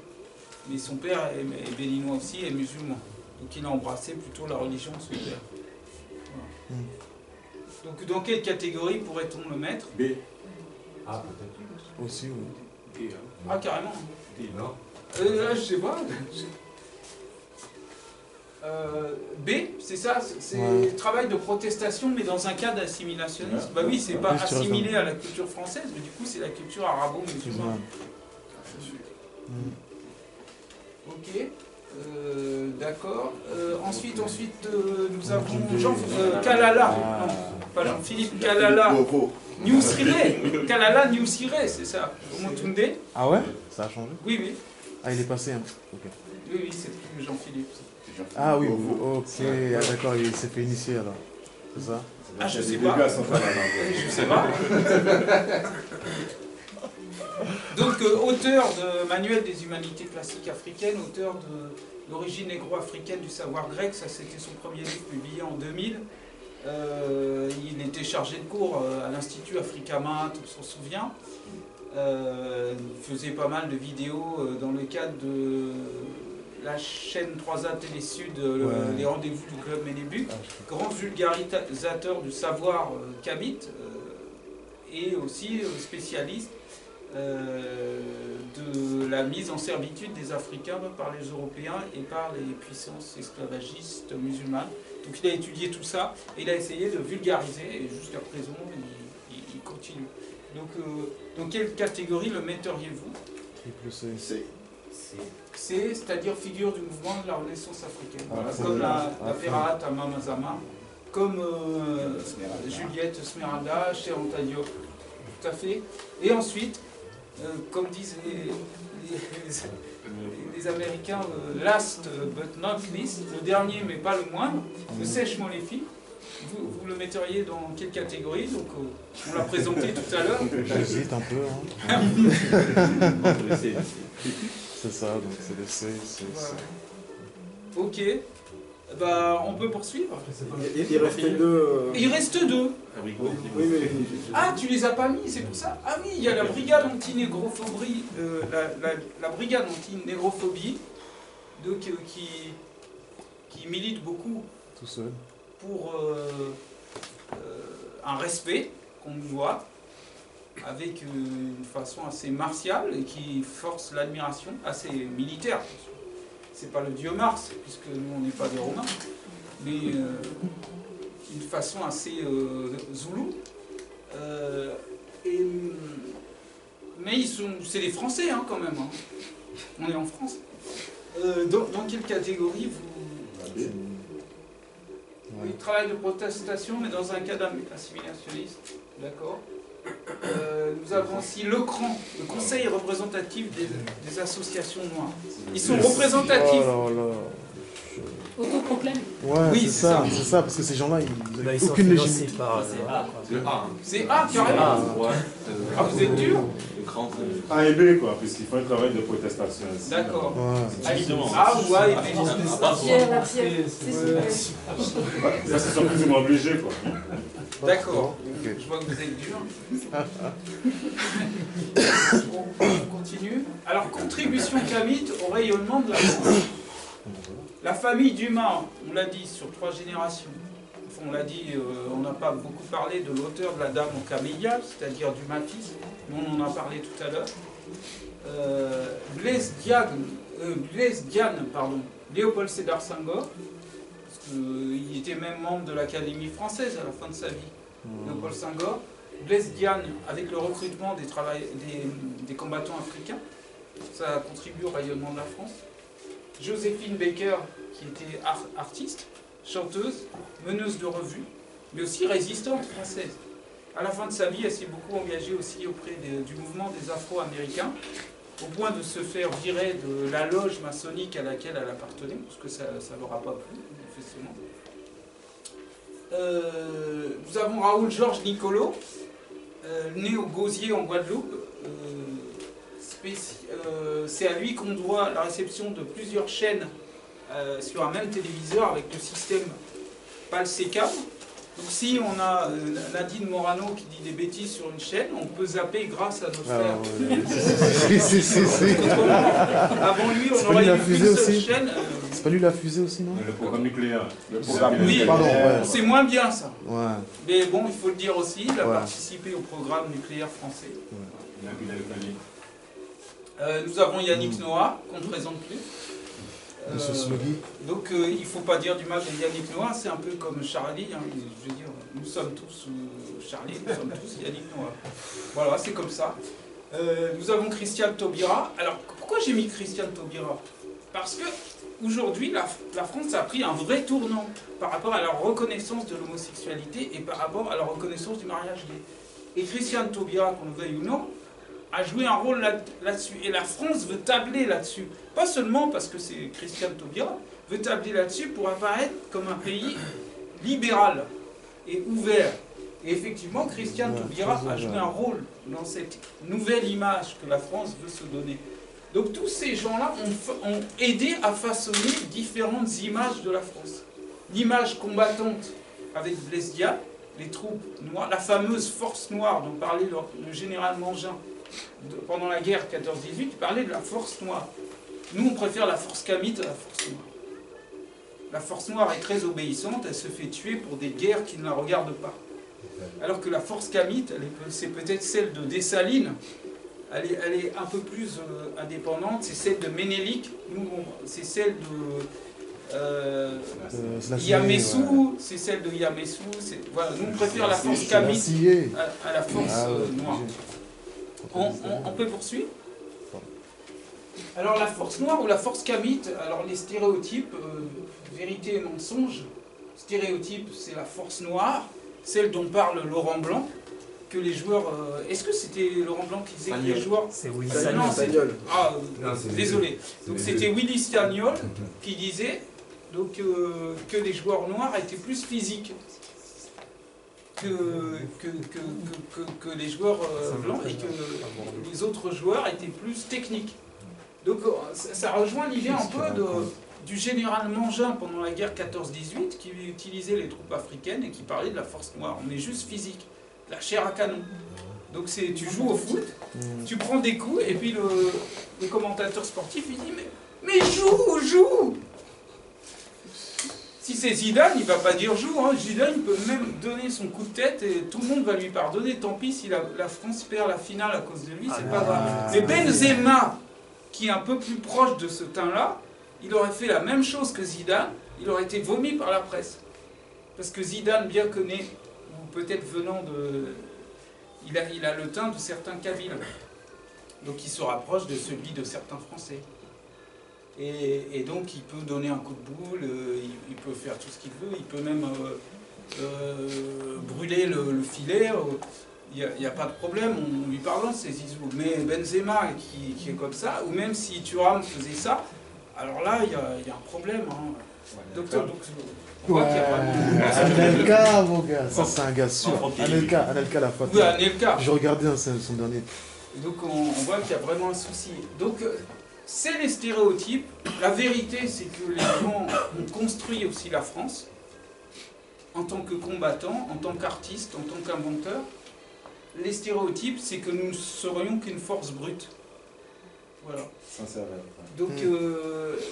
Mais son père est béninois aussi et musulman. Donc il a embrassé plutôt la religion de son père. Voilà. Donc dans quelle catégorie pourrait-on le mettre? B. A peut-être. Aussi, oui. D, hein. Ah, carrément. D, non. Là, je sais pas. B, c'est ça, c'est travail de protestation, mais dans un cas d'assimilationnisme. Bah oui, c'est pas assimilé à la culture française, mais du coup, c'est la culture arabo-musulmane. Ok, d'accord. Ensuite, nous avons Kalala, non, pas Jean-Philippe, Kalala Niusire. Kalala Niusire, c'est ça, au Motunde. Ah ouais? Ça a changé? Oui, oui. Ah, il est passé, hein. Ok. Oui, c'est plus Jean-Philippe. Ah oui, ok, ah, d'accord, il s'est fait initier alors. C'est ça? Ah, je sais pas. Je sais pas. Donc, auteur de Manuel des humanités classiques africaines, auteur de l'origine négro-africaine du savoir grec, ça c'était son premier livre publié en 2000. Il était chargé de cours à l'Institut Africamat, on s'en souvient. Il faisait pas mal de vidéos dans le cadre de la chaîne 3A Télé-Sud, les rendez-vous du Club Ménébuc, grand vulgarisateur du savoir kamite et aussi spécialiste de la mise en servitude des Africains par les Européens et par les puissances esclavagistes musulmanes. Donc il a étudié tout ça et il a essayé de vulgariser et jusqu'à présent il continue. Donc dans quelle catégorie le metteriez-vous? C. C'est-à-dire figure du mouvement de la Renaissance africaine. Voilà, comme la Ferrat à Mamazama, comme Juliette Smeralda, chez Antadio. Tout à fait. Et ensuite, comme disent les Américains, last but not least, le dernier mais pas le moindre, le Sèche Moléfi. Vous le metteriez dans quelle catégorie? Donc, on l'a présenté tout à l'heure. J'hésite un peu. Hein. C'est ça, donc c'est le C. Voilà. Ok. Bah, on peut poursuivre. Il restait deux. Il reste deux. Oui, mais... Ah, tu les as pas mis, c'est pour ça? Ah oui, il y a la brigade anti-négrophobie, la brigade anti-négrophobie, qui milite beaucoup tout seul pour un respect qu'on nous doit, avec une façon assez martiale et qui force l'admiration, assez militaire. C'est pas le dieu Mars, puisque nous on n'est pas des Romains, mais une façon assez zoulou. Mais c'est les Français hein, quand même. Hein. On est en France. Dans quelle catégorie vous... Oui, travail de protestation, mais dans un cas assimilationniste. D'accord. Nous avons aussi le CRAN, le Conseil représentatif des associations noires. Ils sont représentatifs. Oh là là. Autoproclame. Ouais, oui, c'est ça, parce que ces gens-là, ils n'ont aucune légitimité. C'est A. C'est A, carrément. Ah, vous êtes dur? A et B, quoi, puisqu'ils font un travail de protestation. D'accord. Ouais. Ouais, Pierre, c'est Parce qu'ils sont plus ou moins obligés, quoi. D'accord. Je vois que vous êtes dur. On continue. Alors, contribution kamite au rayonnement de la France. La famille Dumas, on l'a dit, sur 3 générations. Enfin, on l'a dit, on n'a pas beaucoup parlé de l'auteur de la Dame aux camélias, c'est-à-dire du Matisse, mais on en a parlé tout à l'heure. Blaise Diane, Léopold Sédar Senghor, parce qu'il était même membre de l'Académie française à la fin de sa vie. Léopold Senghor, Blaise Diane, avec le recrutement des combattants africains, ça a contribué au rayonnement de la France. Joséphine Baker, qui était artiste, chanteuse, meneuse de revue, mais aussi résistante française. À la fin de sa vie, elle s'est beaucoup engagée aussi auprès du mouvement des Afro-Américains, au point de se faire virer de la loge maçonnique à laquelle elle appartenait, parce que ça ne leur a pas plu, manifestement. Nous avons Raoul Georges Nicolo, né au Gosier en Guadeloupe. C'est à lui qu'on doit la réception de plusieurs chaînes sur un même téléviseur avec le système PAL-SECAM. Donc si on a Nadine Morano qui dit des bêtises sur une chaîne, on peut zapper grâce à nos frères. Avant lui, on aurait eu une seule chaîne. C'est pas lui la fusée aussi, non? Le programme nucléaire. Oui, pardon, ouais. C'est moins bien ça. Ouais. Mais bon, il faut le dire aussi, il a participé au programme nucléaire français. Nous avons Yannick Noah, qu'on ne présente plus. Monsieur Slogui. Donc il ne faut pas dire du mal de Yannick Noah, c'est un peu comme Charlie. Hein, je veux dire, nous sommes tous Charlie, nous sommes tous Yannick Noah. Voilà, c'est comme ça. Nous avons Christiane Taubira. Alors pourquoi j'ai mis Christiane Taubira? Parce que aujourd'hui, la France a pris un vrai tournant par rapport à la reconnaissance de l'homosexualité et par rapport à la reconnaissance du mariage gay. Et Christiane Taubira, qu'on le veuille ou non, a joué un rôle là-dessus. Et la France veut tabler là-dessus. Pas seulement parce que c'est Christiane Taubira, veut tabler là-dessus pour apparaître comme un pays libéral et ouvert. Et effectivement, Christiane Taubira a joué un rôle dans cette nouvelle image que la France veut se donner. Donc tous ces gens-là ont aidé à façonner différentes images de la France. L'image combattante avec Blaise Diagne, les troupes noires, la fameuse force noire dont parlait le général Mangin pendant la guerre 14-18, il parlait de la force noire. Nous, on préfère la force kamite à la force noire. La force noire est très obéissante, elle se fait tuer pour des guerres qui ne la regardent pas. Alors que la force kamite, c'est peut-être celle de Dessalines, elle est un peu plus indépendante, c'est celle de Ménélique, nous, c'est celle de Yamessou, c'est celle de Yamessou. Voilà, nous, on préfère la force kamite à la force noire. On peut poursuivre? Alors la force noire ou la force kamite, alors les stéréotypes, vérité et mensonge, stéréotype c'est la force noire, celle dont parle Laurent Blanc, que les joueurs... Est-ce que c'était Laurent Blanc qui disait que les joueurs... C'est Willy Sagnol. Ah, désolé. Donc c'était Willy Sagnol qui disait donc, que les joueurs noirs étaient plus physiques que les joueurs blancs et que les autres joueurs étaient plus techniques. Donc ça rejoint l'idée un peu du général Mangin pendant la guerre 14-18 qui utilisait les troupes africaines et qui parlait de la force noire. On est juste physique, la chair à canon. Donc tu joues au foot, tu prends des coups et puis le commentateur sportif il dit mais joue! Si c'est Zidane, il ne va pas dire joue. Hein. Zidane, il peut même donner son coup de tête et tout le monde va lui pardonner. Tant pis si la France perd la finale à cause de lui, c'est pas grave. Mais Benzema, qui est un peu plus proche de ce teint-là, il aurait fait la même chose que Zidane, il aurait été vomi par la presse. Parce que Zidane, bien que né, ou peut-être venant de... Il a le teint de certains Kabyles. Donc il se rapproche de celui de certains Français. Et donc il peut donner un coup de boule, il peut faire tout ce qu'il veut, il peut même brûler le filet, il n'y a pas de problème, on lui pardonne, c'est Zizou. Mais Benzema qui est comme ça, ou même si Thuram faisait ça, alors là il y a un problème. Hein. Docteur, donc, on voit qu'il y a vraiment... Anelka, mon gars, ça c'est un gars sûr. Anelka la fois. Oui, Anelka. Je regardais son dernier. Et donc on voit qu'il y a vraiment un souci. Donc c'est les stéréotypes. La vérité, c'est que les gens ont construit aussi la France en tant que combattants, en tant qu'artistes, en tant qu'inventeurs. Les stéréotypes, c'est que nous ne serions qu'une force brute. Voilà. Donc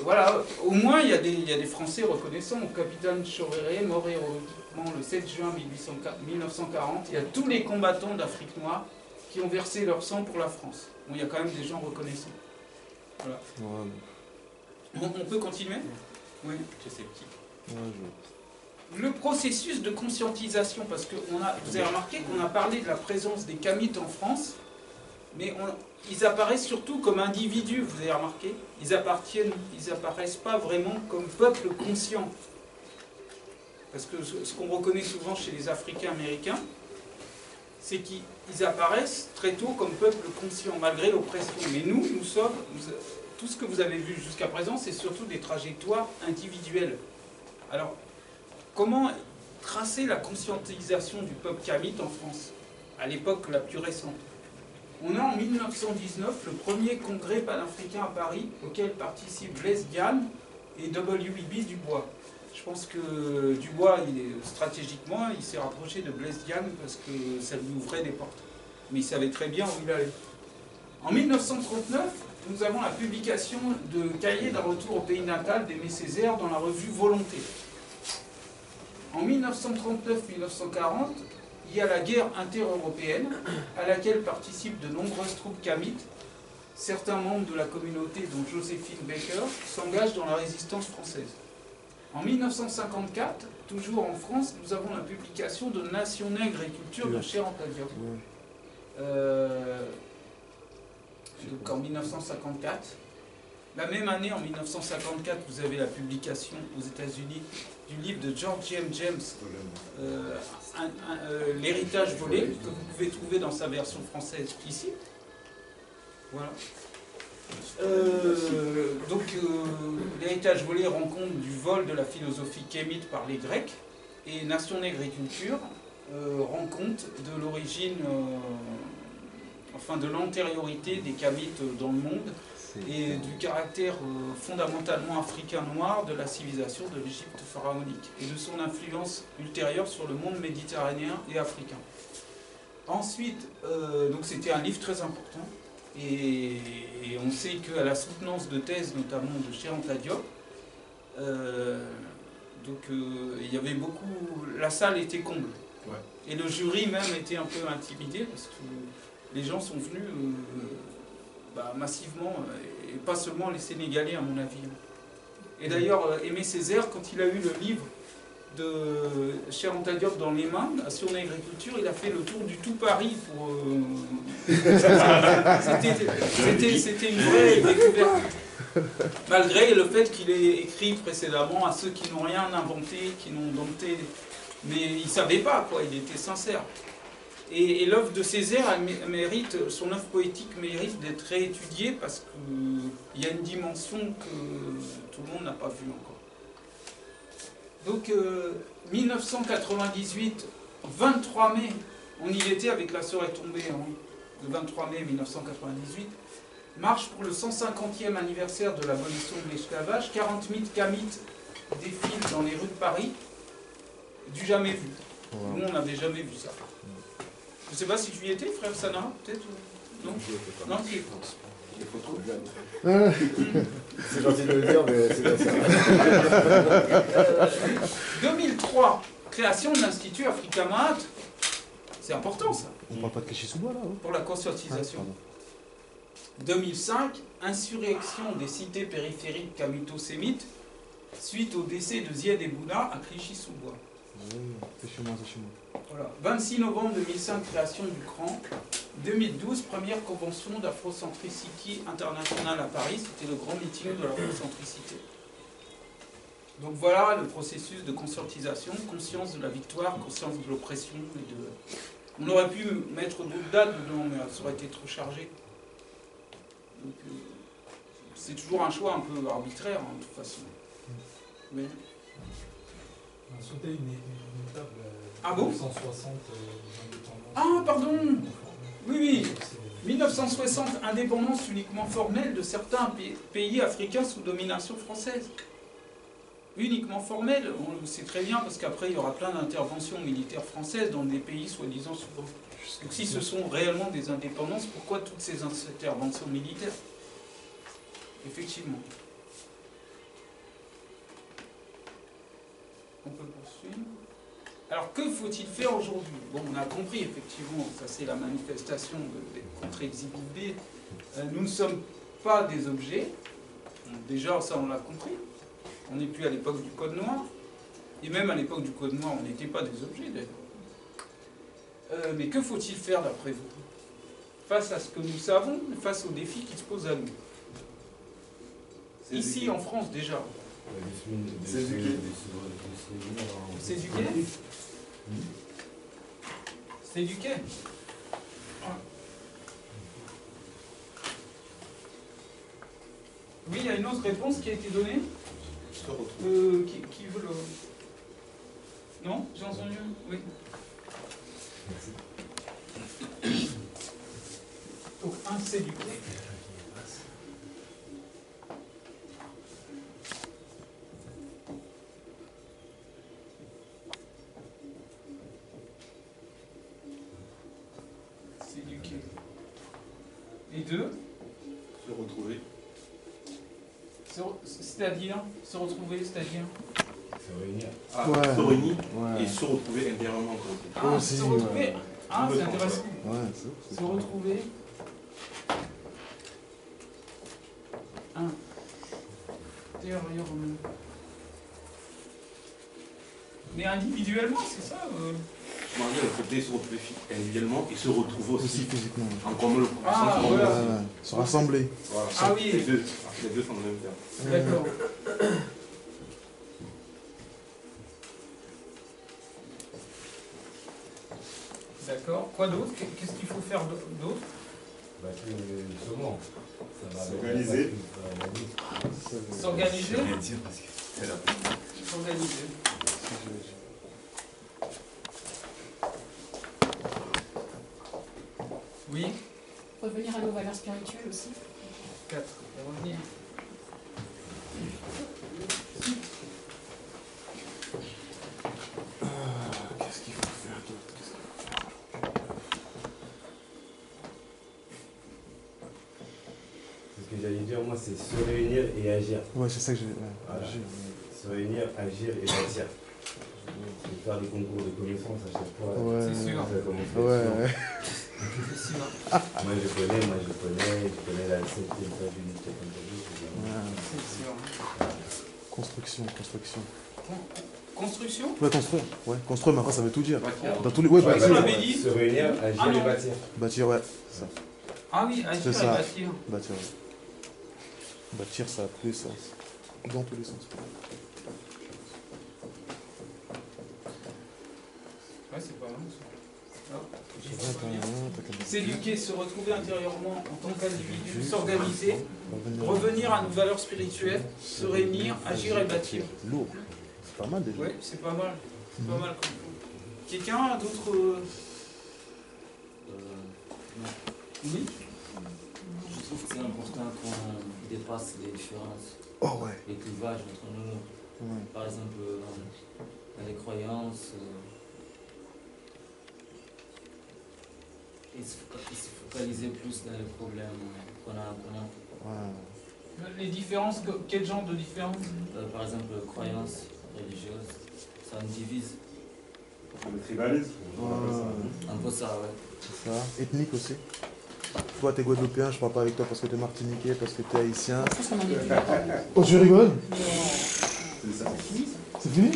voilà, au moins il y a des Français reconnaissants. Le capitaine Choréré, mort héroïquement le 7 juin 1940, il y a tous les combattants d'Afrique noire qui ont versé leur sang pour la France. Bon, il y a quand même des gens reconnaissants. Voilà. On peut continuer? Oui. Je sais qui. Le processus de conscientisation, parce que vous avez remarqué qu'on a parlé de la présence des Kamites en France, mais ils apparaissent surtout comme individus, vous avez remarqué. Ils apparaissent pas vraiment comme peuple conscient. Parce que ce qu'on reconnaît souvent chez les Africains américains, c'est qu'ils apparaissent très tôt comme peuple conscient, malgré l'oppression. Mais nous sommes, tout ce que vous avez vu jusqu'à présent, c'est surtout des trajectoires individuelles. Alors, comment tracer la conscientisation du peuple kamite en France, à l'époque la plus récente? On a en 1919 le premier congrès panafricain à Paris, auquel participent Blaise Diagne et W.E.B. Du Bois. Je pense que Du Bois, stratégiquement, il s'est rapproché de Blaise Diagne parce que ça lui ouvrait des portes. Mais il savait très bien où il allait. En 1939, nous avons la publication de Cahiers d'un retour au pays natal d'Aimé Césaire dans la revue Volonté. En 1939-1940, il y a la guerre inter-européenne à laquelle participent de nombreuses troupes kamites. Certains membres de la communauté, dont Joséphine Baker, s'engagent dans la résistance française. En 1954, toujours en France, nous avons la publication de Nation Nègre et Culture de Cheikh Anta Diop. Donc en 1954. La même année, en 1954, vous avez la publication aux États-Unis du livre de George M. James, L'héritage volé, que vous pouvez trouver dans sa version française ici. Voilà. L'héritage volé rend compte du vol de la philosophie kémite par les Grecs, et Nation Nègre et Culture rend compte de l'origine, de l'antériorité des Kamites dans le monde, et du caractère fondamentalement africain noir de la civilisation de l'Égypte pharaonique, et de son influence ultérieure sur le monde méditerranéen et africain. Ensuite, donc c'était un livre très important, et on sait qu'à la soutenance de thèse, notamment de Cheikh Anta Diop, il y avait beaucoup, la salle était comble. Ouais. Et le jury même était un peu intimidé, parce que les gens sont venus massivement, et pas seulement les Sénégalais à mon avis. Et d'ailleurs, Aimé Césaire, quand il a eu le livre de Cheikh Anta Diop dans les mains, sur l'agriculture, il a fait le tour du tout Paris pour... C'était une vraie découverte. Malgré le fait qu'il ait écrit précédemment à ceux qui n'ont rien inventé, qui n'ont dompté... Mais il ne savait pas, quoi, il était sincère. Et l'œuvre de Césaire mérite, son œuvre poétique mérite d'être réétudiée parce qu'il y a une dimension que tout le monde n'a pas vue encore. Donc 1998, 23 mai, on y était avec La Sœur est tombée, le 23 mai 1998, marche pour le 150e anniversaire de l'abolition de l'esclavage, 40 000 Kamites défilent dans les rues de Paris, du jamais vu. Nous, on n'avait jamais vu ça. Je ne sais pas si tu y étais, frère Sana, peut-être? Non, non, tu y es. Il faut trop jeune. C'est gentil de le dire, mais c'est pas ça. 2003, création de l'Institut Africamat. C'est important, ça. On ne parle pas de Kéchisouba, là, pour la conscientisation. 2005, insurrection des cités périphériques kamito-sémites suite au décès de Zied Ebouna à Clichy-sous-Bois. C'est chez moi, c'est chez moi. Voilà. 26 novembre 2005, création du CRAN. 2012, première convention d'Afrocentricity internationale à Paris. C'était le grand meeting de l'Afrocentricité. Donc voilà le processus de conscientisation, conscience de la victoire, conscience de l'oppression. On aurait pu mettre d'autres dates dedans, mais ça aurait été trop chargé. Donc c'est toujours un choix un peu arbitraire, de toute façon. Mais... On a sauté une table ah bon 160 ah, pardon. Oui, oui. 1960, indépendance uniquement formelle de certains pays africains sous domination française. Uniquement formelle, on le sait très bien, parce qu'après il y aura plein d'interventions militaires françaises dans des pays soi-disant souverains. Donc si ce sont réellement des indépendances, pourquoi toutes ces interventions militaires? Effectivement. On peut poursuivre. Alors que faut-il faire aujourd'hui? Bon, on a compris, effectivement, ça c'est la manifestation contre exhibit B. Nous ne sommes pas des objets. Déjà, ça on l'a compris. On n'est plus à l'époque du Code noir. Et même à l'époque du Code noir, on n'était pas des objets d'ailleurs. Mais que faut-il faire d'après vous? Face à ce que nous savons, face aux défis qui se posent à nous. Ici en France déjà. S'éduquer. S'éduquer. S'éduquer. Oui, il y a une autre réponse qui a été donnée. Qui veut le... Non? J'ai entendu? Oui. Donc, un, s'éduquer. S'éduquer. Et deux? Se retrouver. C'est-à-dire? Se retrouver, c'est-à-dire? Se réunir. Ouais. Se réunir Ouais. et se retrouver intérieurement. Ah, Aussi, se retrouver. ouais. Ah, c'est intéressant. Ouais, Se retrouver. Intérieurement. Mais individuellement, c'est ça Je m'en il faudrait se retrouver individuellement et se retrouver aussi physiquement. En commun le Ah, voilà. Se rassembler. Voilà. Ah oui. Les deux sont le même terme. D'accord. D'accord. Quoi d'autre? Qu'est-ce qu'il faut faire d'autre? Justement, s'organiser. S'organiser. C'est la S'organiser. Oui. Revenir à nos valeurs spirituelles aussi. 4. Revenir. Qu'est-ce qu'il faut faire d'autre? Ce que j'allais dire, moi, c'est se réunir et agir. Ouais, c'est ça que j'ai. Voilà. Se réunir, agir et bâtir. Et faire des concours de connaissances à chaque fois. Ouais. C'est sûr. Ouais. Moi, je connais la 7e page d'unité comme C'est sûr. Construction. Construction? Ouais, construire. Ouais, construire, mais après, ça veut tout dire. Bâtir. Dans tous les. Ouais, Ouais, bâtir. on l'avait dit. Se réunir, agir Ah, et non. bâtir. Bâtir, ouais. Ça. Ah oui, agir C'est et ça. bâtir. Bâtir, ouais. Bâtir, ça a tous les sens. Dans tous les sens. Ouais, c'est pas mal ça. Ah, S'éduquer, se retrouver intérieurement en tant qu'individu, s'organiser, revenir à nos valeurs spirituelles, se réunir, agir et bâtir. Lourd. C'est pas mal déjà. Oui, c'est pas mal. C'est pas mal comme ça. Quelqu'un a d'autres... Oui. Je trouve que c'est important qu'on dépasse les différences, Oh ouais. les clivages entre nous. Ouais. Par exemple, dans les croyances, et se focaliser plus dans les problèmes qu'on a en commun. Ouais. Les différences, quel genre de différences? Par exemple, croyances religieuses, ça nous divise. Le tribalisme. Un peu ça, ouais. C'est ça. Ethnique aussi. Toi, t'es guadeloupéen, je parle pas avec toi parce que t'es martiniquais, parce que t'es haïtien. Oh, tu rigoles? C'est ça. C'est fini?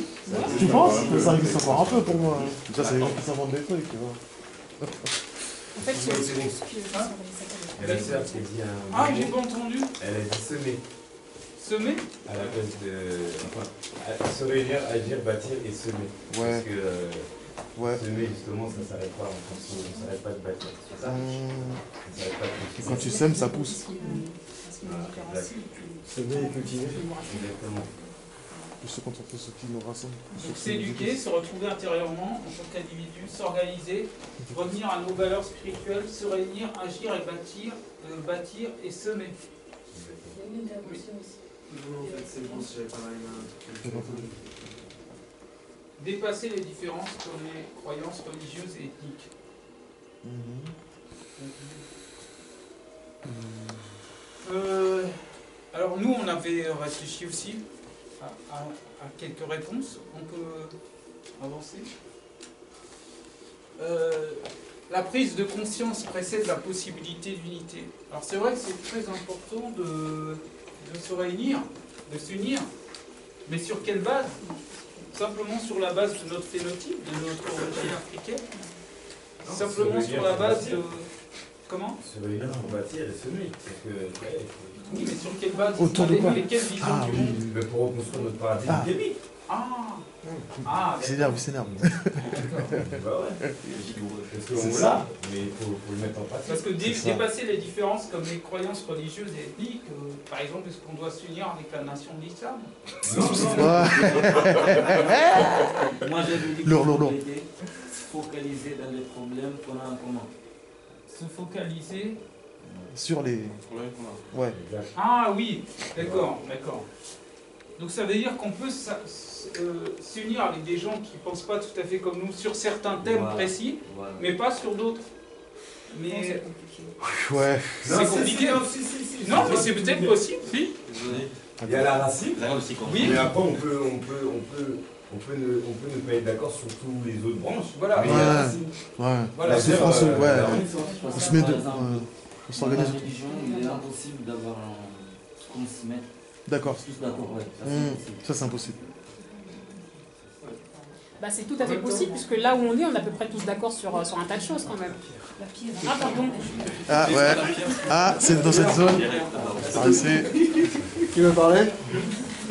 Tu penses? Ça existe encore un peu pour moi. Ça, c'est les gens qui s'inventent des trucs, tu vois. En fait, Elle a dit un... Ah, j'ai pas entendu. Elle a dit semer. Semer? À la place de... Enfin, se réunir, agir, bâtir et semer. Ouais. Parce que... Ouais. Semer, justement, ça s'arrête pas. On s'arrête pas de bâtir. C'est ça. Ça s'arrête pas de... Quand tu sèmes, ça pousse. Semer et cultiver. Exactement. se concentrer sur ce qui nous rassemble. Donc s'éduquer, se retrouver intérieurement en tant qu'individu, s'organiser, revenir à nos valeurs spirituelles, se réunir, agir et bâtir et semer. Il y a une intervention aussi. Non, en fait, c'est bon si j'avais pas la main. Dépasser les différences comme les croyances religieuses et ethniques. Alors nous, on avait réfléchi aussi à quelques réponses. On peut avancer. La prise de conscience précède la possibilité d'unité. Alors c'est vrai que c'est très important de se réunir, de s'unir, mais sur quelle base? Simplement sur la base de notre phénotype, de notre origine africaine. Non, simplement sur la base de... Comment? Se réunir pour bâtir et semer. Parce que, ouais, oui, mais sur quelle base? Autour de quoi? Quelle vision du monde? Mais pour reconstruire notre paradigme biblique. Il s'énerve, il s'énerve. Bah ouais. Parce qu'on l'a, mais il faut le mettre en pratique. Parce que dépasser les différences comme les croyances religieuses et ethniques, par exemple, est-ce qu'on doit s'unir avec la nation de l'islam? Moi j'avais dit lourd. se focaliser dans les problèmes qu'on a en commun. Se focaliser sur les problèmes qu'on a. Ouais. Ah oui, d'accord. Donc ça veut dire qu'on peut s'unir avec des gens qui ne pensent pas tout à fait comme nous sur certains thèmes précis, mais pas sur d'autres. Mais ouais. C'est compliqué. Non, mais c'est peut-être possible, si. Il y a la racine. Oui. Mais après on peut ne pas être d'accord sur tous les autres branches. Voilà. Mais il y a la racine. Ouais. Voilà. La souffrance, on se met de... on s'organise. Dans la religion, il est impossible d'avoir qu'on se mette. D'accord. Tous d'accord, ouais. Ça c'est impossible. Bah, c'est tout à fait possible, puisque là où on est à peu près tous d'accord sur un tas de choses quand même. La pierre. Ah, pardon. Ah, ouais. Ah, c'est dans cette zone. Ah, c'est... Qui me parlait?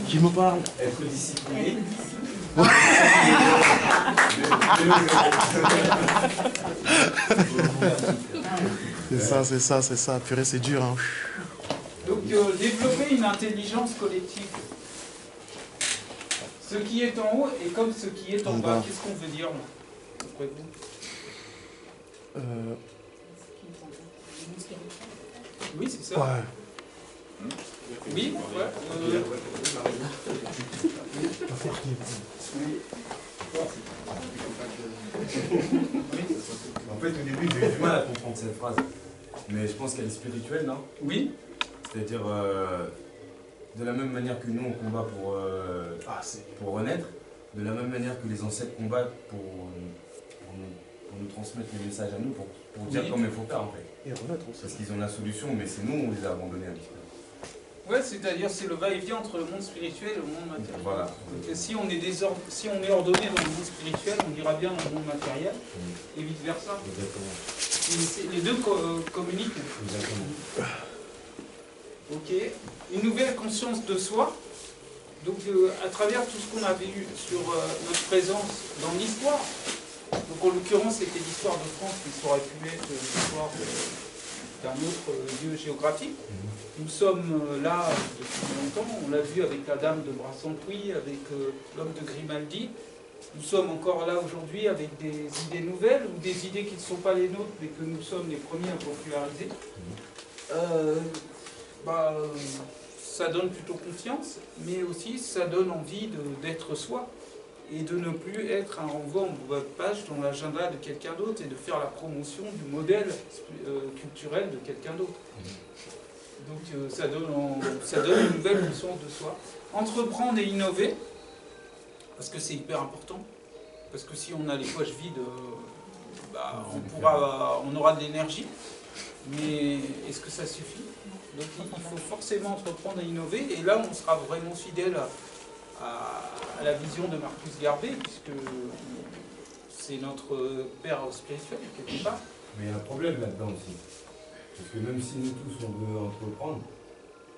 Qui me parle? Être discipliné. C'est ça. Purée, c'est dur, hein. Donc, développer une intelligence collective. Ce qui est en haut est comme ce qui est en bas. Qu'est-ce qu'on veut dire, là, d'après vous? Oui, c'est ça. Ouais. Oui, En fait, au début, j'ai eu du mal à comprendre cette phrase. Mais je pense qu'elle est spirituelle, non? Oui. C'est-à-dire, de la même manière que nous, on combat pour renaître, de la même manière que les ancêtres combattent pour nous transmettre les messages à nous, pour dire comment il faut faire, en fait. Et renaître aussi. Parce qu'ils ont la solution, mais c'est nous, on les a abandonnés un petit peu. Ouais, c'est-à-dire c'est le va-et-vient entre le monde spirituel et le monde matériel. Voilà. Donc, si on est ordonné dans le monde spirituel, on ira bien dans le monde matériel, et vice-versa. Exactement. Les deux communiquent. Exactement. Ok. Une nouvelle conscience de soi. Donc à travers tout ce qu'on avait eu sur notre présence dans l'histoire, donc en l'occurrence c'était l'histoire de France, mais ça aurait pu être l'histoire d'un autre lieu géographique. Nous sommes là depuis longtemps, on l'a vu avec la dame de Brassempouy, avec l'homme de Grimaldi. Nous sommes encore là aujourd'hui avec des idées nouvelles ou des idées qui ne sont pas les nôtres mais que nous sommes les premiers à populariser. Ça donne plutôt confiance, mais aussi ça donne envie d'être soi et de ne plus être un renvoi en bas de page dans l'agenda de quelqu'un d'autre et de faire la promotion du modèle culturel de quelqu'un d'autre. Donc ça donne une nouvelle conscience de soi. Entreprendre et innover, parce que c'est hyper important, parce que si on a les poches vides, on aura de l'énergie, mais est-ce que ça suffit? Donc il faut forcément entreprendre et innover, et là on sera vraiment fidèle à la vision de Marcus Garvey, puisque c'est notre père spirituel quelque part. Mais il y a un problème là-dedans aussi. Parce que même si nous tous on veut entreprendre,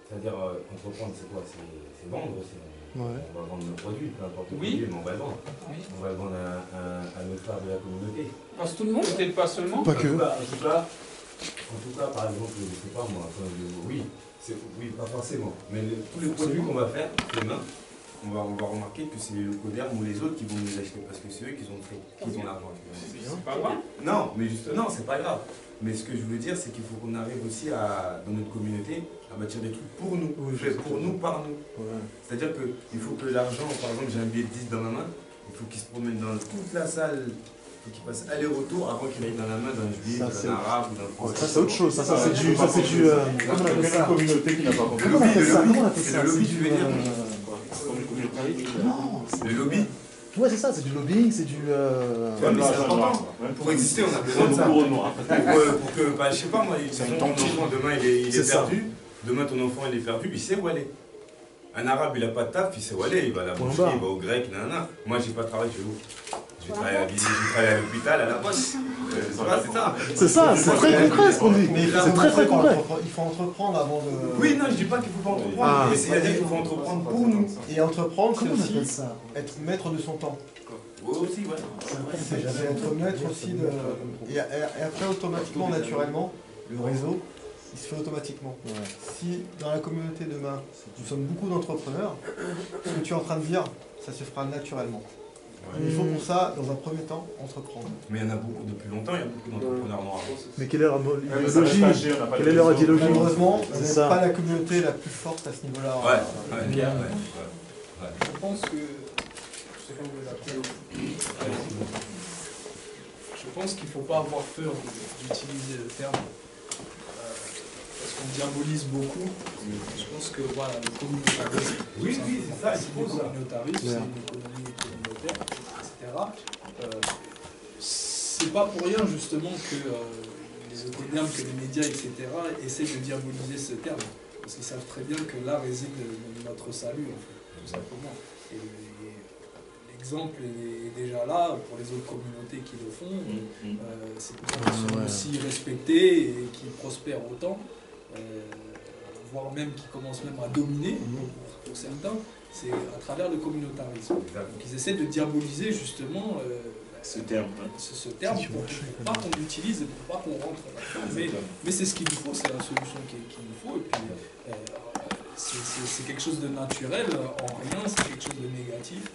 c'est-à-dire entreprendre c'est quoi? C'est vendre aussi. On va vendre nos produits, peu importe le produit, mais on va le vendre. Oui. On va le vendre à nos frères de la communauté. Parce que tout le monde, peut-être pas seulement. Pas que. En tout cas, par exemple, je ne sais pas moi, oui, pas forcément. Mais tous les produits qu'on va faire demain, on va remarquer que c'est les locaux d'herbe ou les autres qui vont nous acheter parce que c'est eux qui ont l'argent. C'est pas grave. Non, mais justement, non, c'est pas grave. Mais ce que je veux dire, c'est qu'il faut qu'on arrive aussi dans notre communauté à bâtir des trucs pour nous, pour nous, par nous. Ouais. C'est-à-dire qu'il faut que l'argent, par exemple, j'ai un billet de 10 dans ma main, il faut qu'il se promène dans toute la salle. Il faut qu'il passe aller-retour avant qu'il aille dans la main d'un juif, d'un arabe ou d'un français. Ça c'est autre chose, ça c'est du... Comment on appelle ça? Une communauté qui n'a pas compris. Comment on appelle ça? C'est le lobby, tu veux dire? Non. Le lobby? Ouais, c'est ça, c'est du lobbying, c'est du... Ouais, mais c'est important. Pour exister, on a besoin de ça. Pour que, bah, je sais pas moi, ton enfant demain il est perdu, demain ton enfant il est perdu, il sait où aller. Un arabe il a pas de taf, il sait où aller, il va à la boucherie, il va au grec, nanana. Moi j'ai pas de travail, je vais où? Je vais travailler à l'hôpital, à la poste. C'est ça, c'est très concret ce qu'on dit. C'est très très concret. Il faut entreprendre avant de... Oui, non, je dis pas qu'il faut pas entreprendre, mais c'est-à-dire qu'il faut entreprendre pour nous. Et entreprendre, c'est aussi être maître de son temps. Oui, aussi, ouais. C'est être maître aussi de... Et après, automatiquement, naturellement, le réseau, il se fait automatiquement. Si dans la communauté demain, nous sommes beaucoup d'entrepreneurs, ce que tu es en train de dire, ça se fera naturellement. Il faut pour ça, dans un premier temps, entreprendre. Mais il y en a beaucoup depuis longtemps, il y a beaucoup d'entrepreneurs noirs. Mais quelle est leur idéologie? Quelle est leur idéologie? Malheureusement, vous n'êtes pas la communauté la plus forte à ce niveau-là. Je pense que... Je pense qu'il ne faut pas avoir peur d'utiliser le terme. Parce qu'on diabolise beaucoup. Je pense que voilà, le communautarisme, oui, c'est ça, c'est le communautarisme, c'est une économie communautaire, etc. C'est pas pour rien justement que les économes, que les médias, etc. essaient de diaboliser ce terme. Parce qu'ils savent très bien que là réside notre salut, en fait, tout simplement. Et l'exemple est déjà là pour les autres communautés qui le font. C'est pour ça qu'ils sont aussi respectés et qui prospèrent autant. Voire même qui commencent même à dominer pour certains, c'est à travers le communautarisme. Donc ils essaient de diaboliser justement ce terme pour pas qu'on l'utilise et pour pas qu'on rentre là-dedans. Mais c'est ce qu'il nous faut, c'est la solution qu'il nous faut. Et puis c'est quelque chose de naturel en rien, c'est quelque chose de négatif.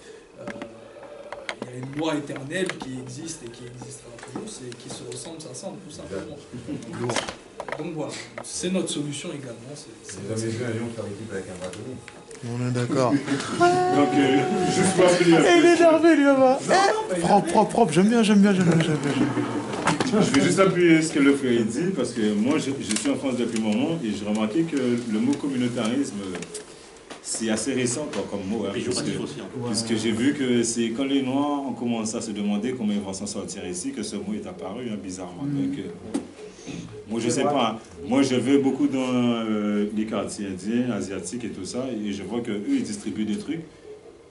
Il y a une loi éternelle qui existe et qui existera toujours, c'est qui se ressemble, s'assemble tout simplement. Donc voilà, c'est notre solution également. Vous avez vu un lion faire équipe avec un bâtonnier? On est d'accord. Donc, juste pour appeler... Il est énervé lui là-bas. Propre, j'aime bien. Je vais juste appuyer ce que le frère dit, parce que moi je suis en France depuis un moment et j'ai remarqué que le mot communautarisme, c'est assez récent comme mot. Hein, puisque j'ai vu que c'est quand les Noirs ont commencé à se demander comment ils vont s'en sortir ici que ce mot est apparu, hein, bizarrement. Donc, moi je sais pas, moi je vais beaucoup dans les quartiers indiens, asiatiques et tout ça, et je vois qu'eux ils distribuent des trucs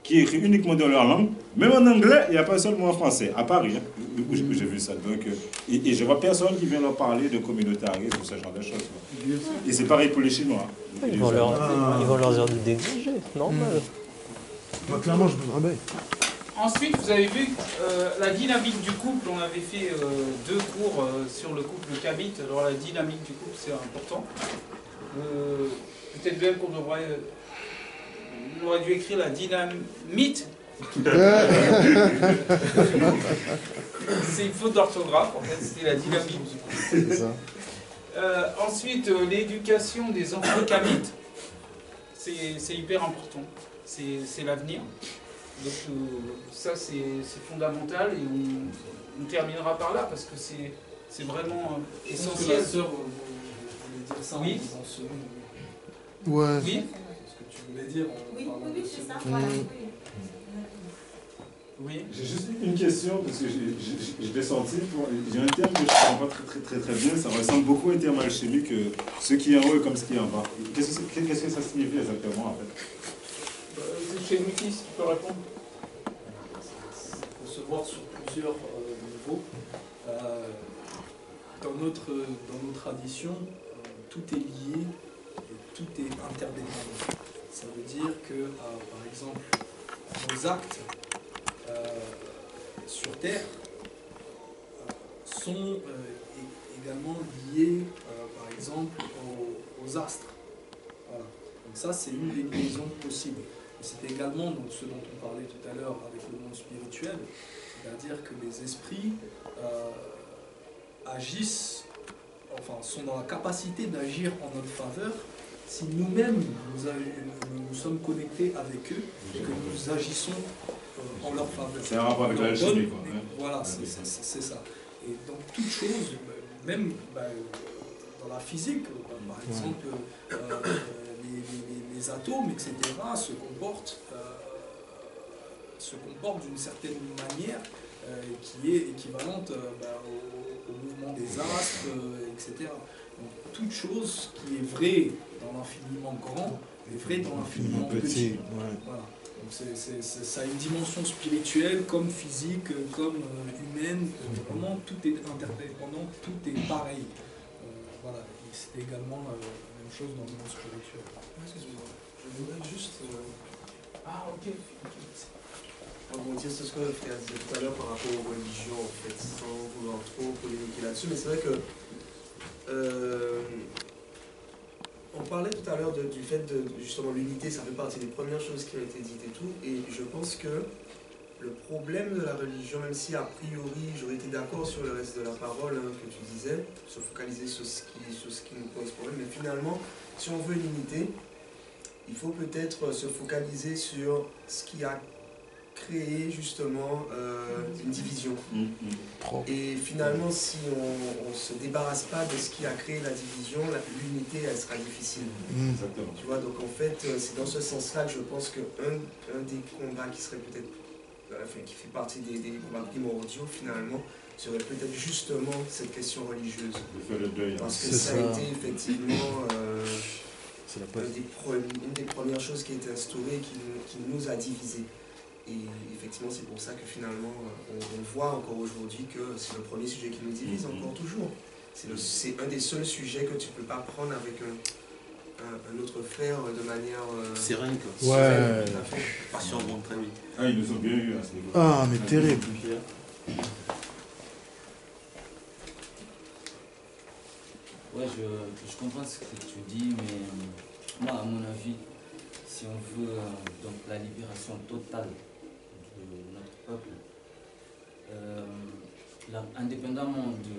qui écrivent uniquement dans leur langue, même en anglais, il n'y a pas seulement en français, à Paris, hein, où j'ai vu ça. Donc, et je vois personne qui vient leur parler de communautarisme ou ce genre de choses. Et c'est pareil pour les Chinois. Ils vont leur dire de dégager, normal. Moi clairement je me rabais. Ensuite, vous avez vu la dynamique du couple. On avait fait 2 cours sur le couple kamite. Alors la dynamique du couple, c'est important. Peut-être même qu'on aurait dû écrire la dynamite. C'est une faute d'orthographe, en fait. C'est la dynamique du couple. C'est ça. Ensuite, l'éducation des enfants kamites. C'est hyper important. C'est l'avenir. Donc ça c'est fondamental et on terminera par là parce que c'est vraiment essentiel. La sœur voulait dire ça en disant ce mot. Ouais. Oui. Ce que tu voulais dire. Oui, c'est ça. Oui. J'ai juste une question parce que je l'ai senti. J'ai un terme que je ne comprends pas très bien. Ça ressemble beaucoup à un terme alchimique. Ce qui est en haut est comme ce qui est en bas. Qu'est-ce que ça signifie exactement en fait? C'est Moutis qui peut répondre. Il faut se voir sur plusieurs niveaux. Dans nos traditions, tout est lié et tout est interdépendant. Ça veut dire que, par exemple, nos actes sur Terre sont également liés, par exemple, aux astres. Voilà. Donc ça, c'est une des liaisons possibles. C'était également donc, ce dont on parlait tout à l'heure avec le monde spirituel, c'est-à-dire que les esprits agissent, enfin sont dans la capacité d'agir en notre faveur si nous-mêmes nous sommes connectés avec eux et que nous agissons en leur faveur. C'est un rapport avec la chimie, quoi. Voilà, c'est ça. Et donc toute chose, même dans la physique, par exemple, les atomes, etc., se comportent d'une certaine manière qui est équivalente au mouvement des astres, etc. Donc toute chose qui est vraie dans l'infiniment grand est vraie dans l'infiniment petit. Voilà. Donc ça a une dimension spirituelle comme physique, comme humaine, vraiment tout est interdépendant, tout est pareil. Voilà, c'est également la même chose dans le monde spirituel. Excusez-moi, je voudrais juste... Ah ok. rebondir sur ce que le frère disait tout à l'heure par rapport aux religions, en fait, sans vouloir trop polémiquer là-dessus, mais c'est vrai que on parlait tout à l'heure du fait de justement l'unité, ça fait partie des premières choses qui ont été dites et tout, et je pense que le problème de la religion, même si a priori j'aurais été d'accord sur le reste de la parole que tu disais, se focaliser sur ce qui nous pose problème, mais finalement, si on veut une unité, il faut peut-être se focaliser sur ce qui a créé justement une division. Et finalement, si on ne se débarrasse pas de ce qui a créé la division, l'unité, elle sera difficile. Exactement. Tu vois, donc en fait, c'est dans ce sens-là que je pense qu'un des combats qui serait peut-être, enfin, qui fait partie des combats primordiaux finalement, serait peut-être justement cette question religieuse. De faire le deuil. Parce que ça a été effectivement une des premières choses qui a été instaurée, qui nous a divisés. Et effectivement, c'est pour ça que finalement, on voit encore aujourd'hui que c'est le premier sujet qui nous divise, encore toujours. C'est un des seuls sujets que tu ne peux pas prendre avec un autre frère de manière... sereine, quoi. Ouais. Passion monte très vite. Ah, ils nous ont bien eu à ce niveau. Ah, mais terrible. Ouais, je comprends ce que tu dis, mais moi, à mon avis, si on veut donc la libération totale de notre peuple, indépendamment de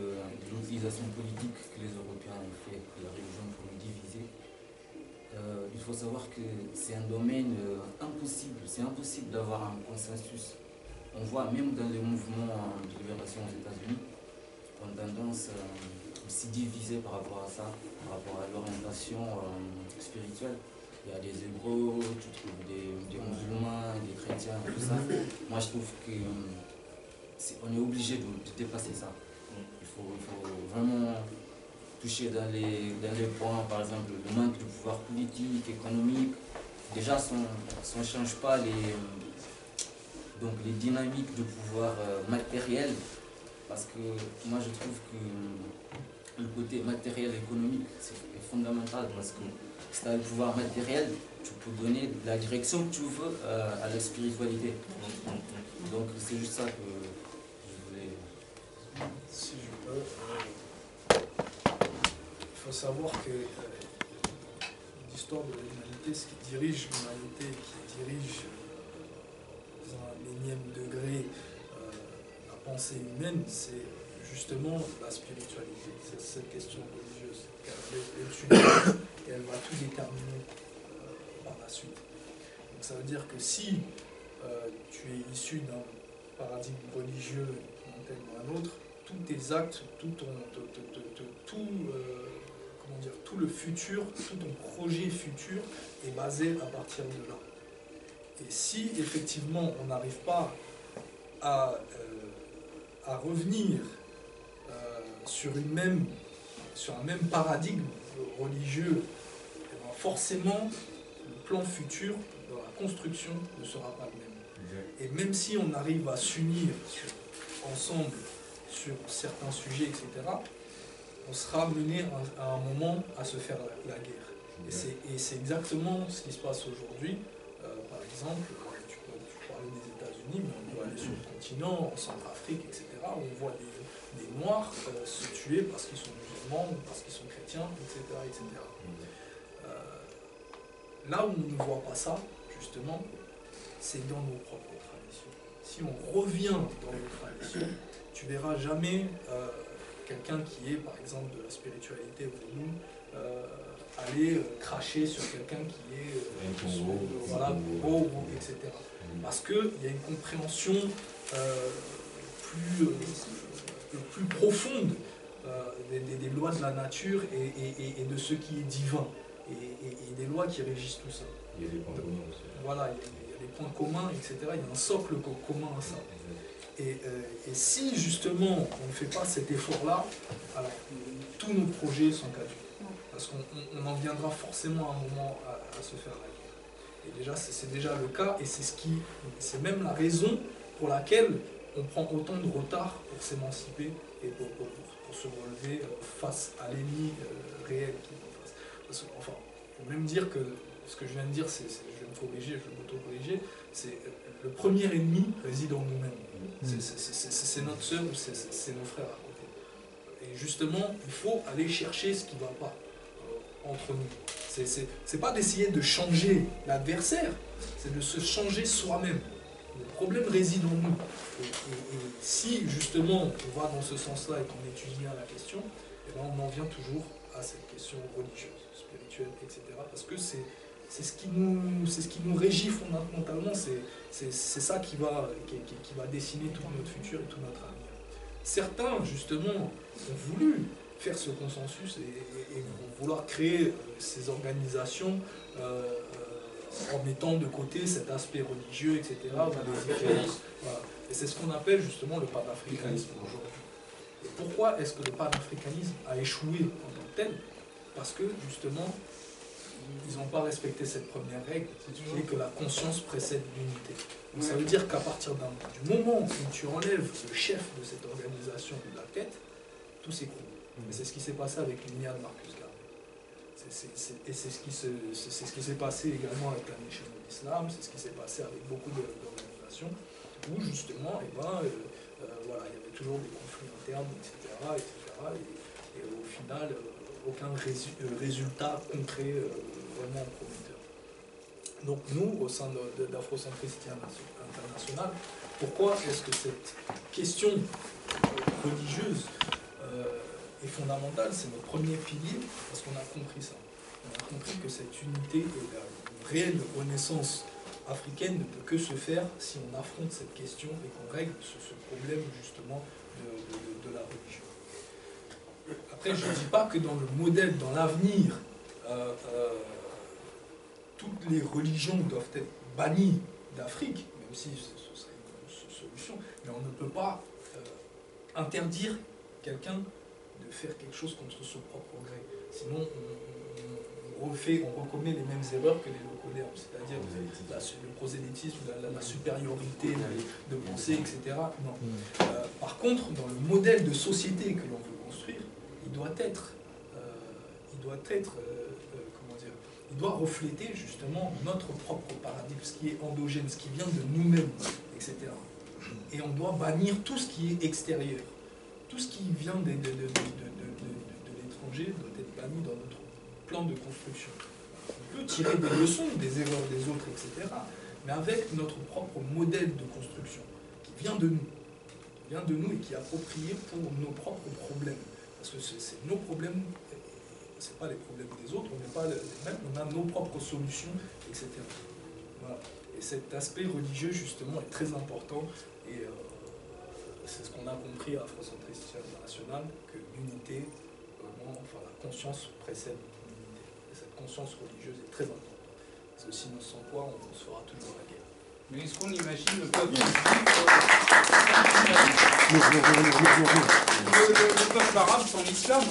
l'utilisation politique que les Européens ont fait de la religion pour nous diviser, il faut savoir que c'est un domaine impossible. C'est impossible d'avoir un consensus. On voit même dans les mouvements de libération aux États-Unis, on a tendance à s'y diviser par rapport à ça, par rapport à l'orientation spirituelle. Il y a des hébreux, tu trouves des musulmans, des chrétiens, tout ça. Moi, je trouve qu'on est obligé de dépasser ça. Il faut vraiment toucher dans les points, par exemple, le manque de pouvoir politique, économique. Déjà, si on ne change pas les dynamiques de pouvoir matériel, parce que moi, je trouve que le côté matériel et économique, c'est fondamental, parce que si tu as le pouvoir matériel, tu peux donner la direction que tu veux à la spiritualité. Donc c'est juste ça que je voulais... Si je peux, il faut savoir que l'histoire de l'humanité, ce qui dirige l'humanité, qui dirige dans un énième degré la pensée humaine, c'est justement la spiritualité, c'est cette question religieuse. Et elle va tout déterminer par la suite. Donc ça veut dire que si tu es issu d'un paradigme religieux, d'un tel ou un autre, tous tes actes, tout le futur, tout ton projet futur est basé à partir de là. Et si effectivement on n'arrive pas à revenir sur un même paradigme religieux, forcément le plan futur dans la construction ne sera pas le même. Et même si on arrive à s'unir ensemble sur certains sujets, etc., on sera mené à un moment à se faire la guerre. Et c'est exactement ce qui se passe aujourd'hui. Par exemple, tu parlais des États-Unis, mais on peut aller sur le continent, en Centrafrique, etc., où on voit des Noirs se tuer parce qu'ils sont musulmans, parce qu'ils sont chrétiens, etc. etc. Là où on ne voit pas ça, justement, c'est dans nos propres traditions. Si on revient dans nos traditions, tu verras jamais quelqu'un qui est, par exemple, de la spiritualité vaudou, aller cracher sur quelqu'un qui est voilà, pauvre, etc. Parce qu'il y a une compréhension plus profonde des lois de la nature et de ce qui est divin, et des lois qui régissent tout ça. Il y a des points communs aussi. Voilà, il y a des points communs, etc. Il y a un socle commun à ça. Et si justement on ne fait pas cet effort-là, alors tous nos projets sont caducs. Parce qu'on en viendra forcément à un moment à se faire la guerre. Et déjà, c'est déjà le cas, et c'est même la raison pour laquelle on prend autant de retard pour s'émanciper et pour se relever face à l'ennemi réel qui est en face. Parce que, enfin, il faut même dire que ce que je viens de dire, je vais me corriger, je vais m'auto-corriger, c'est le premier ennemi réside en nous-mêmes. C'est notre sœur ou c'est nos frères à côté. Et justement, il faut aller chercher ce qui ne va pas entre nous. C'est pas d'essayer de changer l'adversaire, c'est de se changer soi-même. Le problème réside en nous. Et si justement on va dans ce sens-là et qu'on étudie bien la question, eh ben on en vient toujours à cette question religieuse, spirituelle, etc. Parce que c'est ce qui nous régit fondamentalement, c'est ça qui va dessiner tout notre futur et tout notre avenir. Certains, justement, ont voulu faire ce consensus et vouloir créer ces organisations en mettant de côté cet aspect religieux, etc. Voilà. Et c'est ce qu'on appelle justement le panafricanisme aujourd'hui. Et pourquoi est-ce que le panafricanisme a échoué en tant que tel? Parce que justement, ils n'ont pas respecté cette première règle, qui est que la conscience précède l'unité. Donc ça veut dire qu'à partir du moment où tu enlèves le chef de cette organisation de la tête, tout s'écroule. Et c'est ce qui s'est passé avec l'Unia de Marcus Garvey. Et c'est ce qui s'est passé également avec la Nation de l'Islam, c'est ce qui s'est passé avec beaucoup d'organisations, où justement, voilà, il y avait toujours des conflits internes, etc. Et au final, aucun résultat concret vraiment prometteur. Donc nous, au sein d'Afrocentrisme International, pourquoi est-ce que cette question religieuse est fondamentale? C'est notre premier pilier, parce qu'on a compris ça. On a compris que cette unité et la réelle renaissance africaine ne peut que se faire si on affronte cette question et qu'on règle ce problème justement de la religion. Après, je ne dis pas que dans le modèle, dans l'avenir, toutes les religions doivent être bannies d'Afrique, même si ce serait une solution, mais on ne peut pas interdire quelqu'un de faire quelque chose contre son propre gré. Sinon, on recommet les mêmes erreurs que les locodèrmes, c'est-à-dire le prosélytisme, la supériorité de pensée, etc. Non. Par contre, dans le modèle de société que l'on veut construire, il doit refléter justement notre propre paradigme, ce qui est endogène, ce qui vient de nous-mêmes, etc. Et on doit bannir tout ce qui est extérieur. Tout ce qui vient de l'étranger doit être banni dans notre plan de construction. On peut tirer des leçons des erreurs des autres, etc. Mais avec notre propre modèle de construction, qui vient de nous et qui est approprié pour nos propres problèmes. Parce que c'est nos problèmes, ce n'est pas les problèmes des autres, on n'est pas les mêmes, on a nos propres solutions, etc. Voilà. Et cet aspect religieux, justement, est très important. Et c'est ce qu'on a compris à Afrocentrisme International, que l'unité, enfin la conscience précède l'unité. Et cette conscience religieuse est très importante. Parce que sinon, sans quoi, on se fera toujours la guerre. Mais est-ce qu'on imagine le peuple le peuple arabe sans l'islam?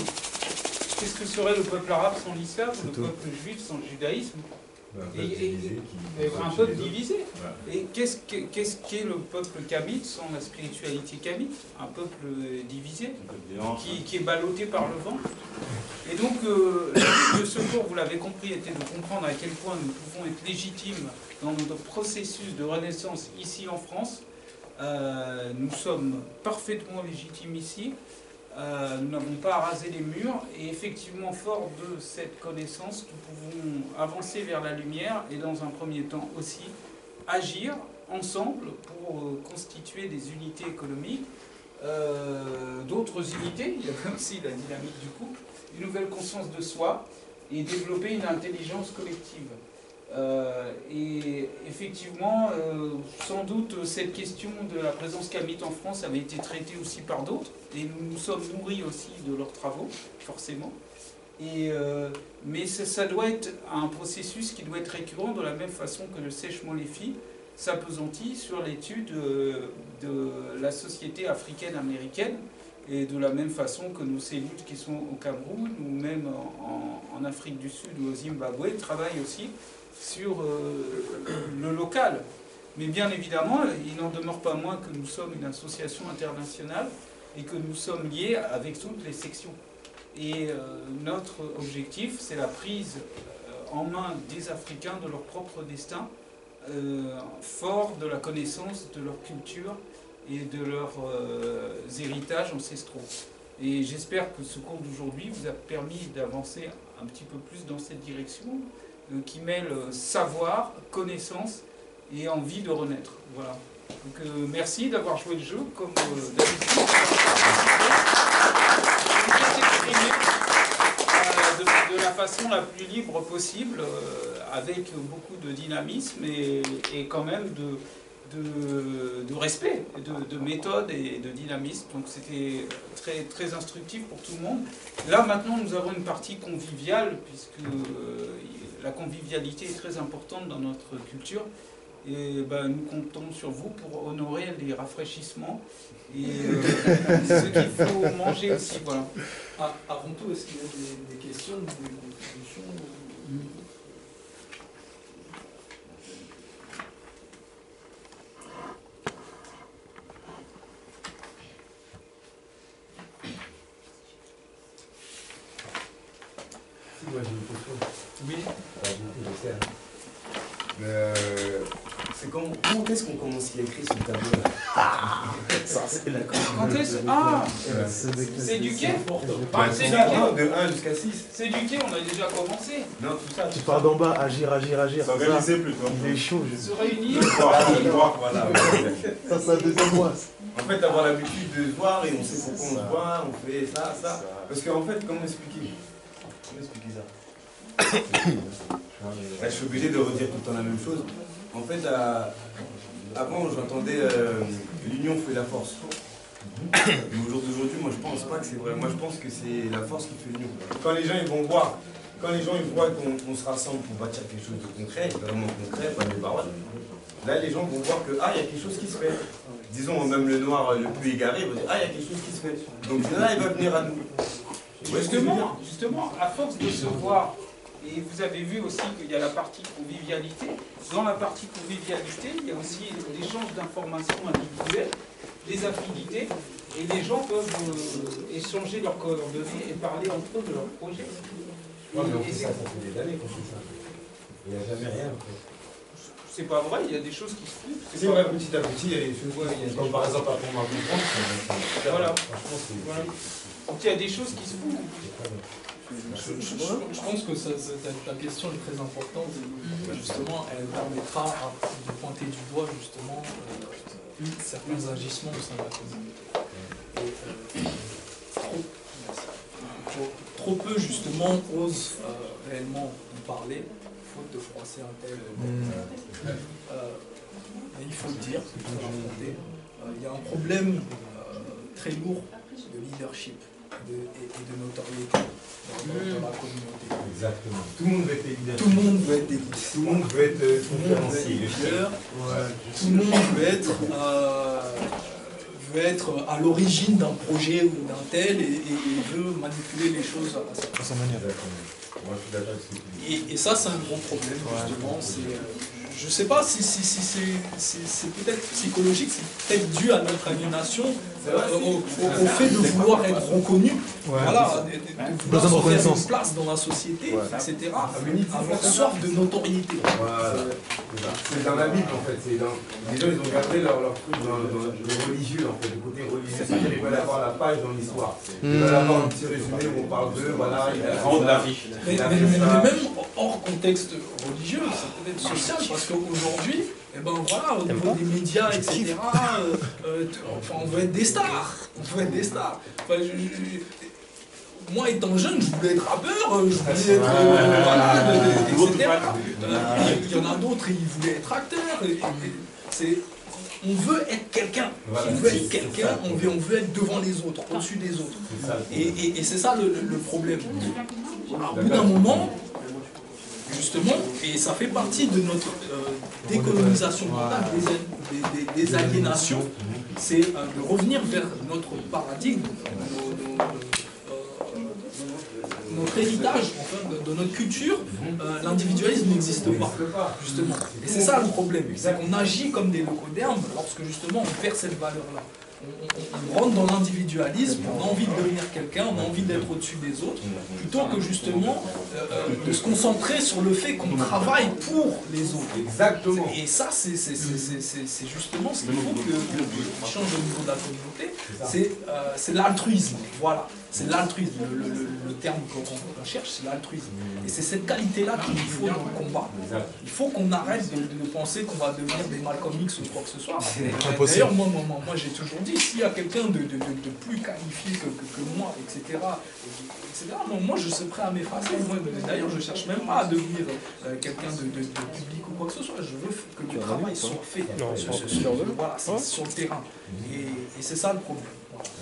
Qu'est-ce que serait le peuple arabe sans l'islam? Le peuple juif sans le judaïsme? Un peuple divisé. Et qu'est-ce qu'est le peuple kamite sans la spiritualité kamite? Un peuple divisé, qui est ballotté par le vent. Et donc, le but de ce cours, vous l'avez compris, était de comprendre à quel point nous pouvons être légitimes dans notre processus de renaissance ici en France. Nous sommes parfaitement légitimes ici. Nous n'avons pas à raser les murs, et effectivement, fort de cette connaissance, nous pouvons avancer vers la lumière et dans un premier temps aussi agir ensemble pour constituer des unités économiques, d'autres unités, il y a aussi la dynamique du couple, une nouvelle conscience de soi et développer une intelligence collective. Et effectivement, sans doute, cette question de la présence kamite en France avait été traitée aussi par d'autres, et nous nous sommes nourris aussi de leurs travaux, forcément. Mais ça doit être un processus qui doit être récurrent de la même façon que le sèchement les filles s'appesantit sur l'étude de la société africaine-américaine, et de la même façon que nos cellules qui sont au Cameroun, ou même en Afrique du Sud ou au Zimbabwe, travaillent aussi sur le local. Mais bien évidemment, il n'en demeure pas moins que nous sommes une association internationale et que nous sommes liés avec toutes les sections. Et notre objectif, c'est la prise en main des Africains de leur propre destin, fort de la connaissance de leur culture et de leurs héritages ancestraux. Et j'espère que ce cours d'aujourd'hui vous a permis d'avancer un petit peu plus dans cette direction, qui mêle savoir, connaissance et envie de renaître. Voilà. Donc merci d'avoir joué le jeu comme d'habitude. De la façon la plus libre possible, avec beaucoup de dynamisme et quand même de respect, de méthode et de dynamisme. Donc c'était très, très instructif pour tout le monde. Là maintenant nous avons une partie conviviale, puisque la convivialité est très importante dans notre culture. Et nous comptons sur vous pour honorer les rafraîchissements et ce qu'il faut manger aussi. Voilà. Avant tout, est-ce qu'il y a des questions, des contributions? Moi j'ai une question. Oui. Je sais. C'est quand est-ce qu'on commence à écrire sur le tableau là? Ça c'est la quand est-ce c'est du quai. De 1 jusqu'à 6. C'est du quai, on a déjà commencé. Non, tout ça. Tu pars d'en bas, agir. S'organiser plutôt. Il est chaud. Se réunir. Voilà. Ça c'est la deuxième mois. En fait, avoir l'habitude de se voir et on sait pourquoi on se voit, on fait ça. Parce qu'en fait, comment expliquer ça? Je suis obligé de redire tout le temps la même chose. En fait, avant, j'entendais l'union fait la force. Mais au jour d'aujourd'hui, moi, je pense pas que c'est vrai. Moi, je pense que c'est la force qui fait l'union. Quand les gens ils vont voir, qu'on se rassemble pour bâtir quelque chose de concret, vraiment concret, pas des paroles, là, les gens vont voir que, il y a quelque chose qui se fait. Disons, même le noir le plus égaré va dire, il y a quelque chose qui se fait. Donc là, il va venir à nous. Justement, à force de se voir, et vous avez vu aussi qu'il y a la partie convivialité. Dans la partie convivialité, il y a aussi l'échange d'informations individuelles, des affinités, et les gens peuvent échanger leurs coordonnées et parler entre eux de leurs projets. Ouais, mais on fait ça fait des années qu'on fait ça. Il n'y a jamais rien. C'est pas vrai, il y a des choses qui se font. C'est vrai, petit à petit, il y a des choses, comme par exemple apprendre à comprendre. Voilà. Donc il y a des choses qui se font. Je pense que ta question est très importante et justement elle permettra de pointer du doigt justement certains agissements au sein de la communauté. Trop peu justement osent réellement en parler, faute de froisser un tel. Mais il faut le dire, il y a un problème très lourd de leadership et de notoriété dans la communauté. Exactement. Tout le monde veut être leader. Tout le monde veut être des leaders. Tout le monde veut être conférencier. Tout le monde veut être à l'origine d'un projet ou d'un tel et veut manipuler les choses à sa manière. Moi, je suis d'accord avec ce que tu dis. Et ça, c'est un gros problème, justement. je sais pas si c'est peut-être psychologique, c'est peut-être dû à notre aliénation, au fait de vouloir être reconnu, voilà, de vouloir se faire une place dans la société, etc., avoir soif de notoriété. Voilà. C'est dans la Bible en fait, les gens ils ont gardé leur truc dans le religieux en fait, le côté religieux, c'est-à-dire qu'ils veulent avoir la page dans l'histoire. Ils veulent avoir un petit résumé où on parle d'eux, voilà, il a de l'affiche. Mais même hors contexte religieux, ça peut être social, parce qu'aujourd'hui, eh ben voilà, au niveau des médias, etc., enfin, on veut être des stars. On veut être des stars. Enfin, moi, étant jeune, je voulais être rappeur, je voulais être... voilà, etc. Il y en a d'autres, ils voulaient être acteurs. On veut être quelqu'un. On veut être quelqu'un, on veut être devant les autres, au-dessus des autres. Et c'est ça le problème. Alors, au bout d'un moment, justement, et ça fait partie de notre décolonisation mentale, des aliénations, c'est de revenir vers notre paradigme, notre héritage, enfin, de notre culture. L'individualisme n'existe pas, justement. Et c'est ça le problème, c'est qu'on agit comme des leucodermes lorsque justement on perd cette valeur-là. On rentre dans l'individualisme, on a envie de devenir quelqu'un, on a envie d'être au-dessus des autres, plutôt que justement de se concentrer sur le fait qu'on travaille pour les autres. Exactement. Et ça, c'est justement ce qu'il faut que change au niveau de la communauté, c'est l'altruisme. Voilà, c'est l'altruisme. Le terme qu'on cherche, c'est l'altruisme. Et c'est cette qualité-là qu'il nous faut dans le combat. Il faut qu'on arrête de penser qu'on va devenir des Malcolm X ou quoi que ce soit. D'ailleurs, moi j'ai toujours dit, s'il y a quelqu'un de plus qualifié que moi, etc., moi je suis prêt à m'effacer. D'ailleurs, je ne cherche même pas à devenir quelqu'un de public ou quoi que ce soit. Je veux que le travail soit fait sur le terrain. Et c'est ça le problème.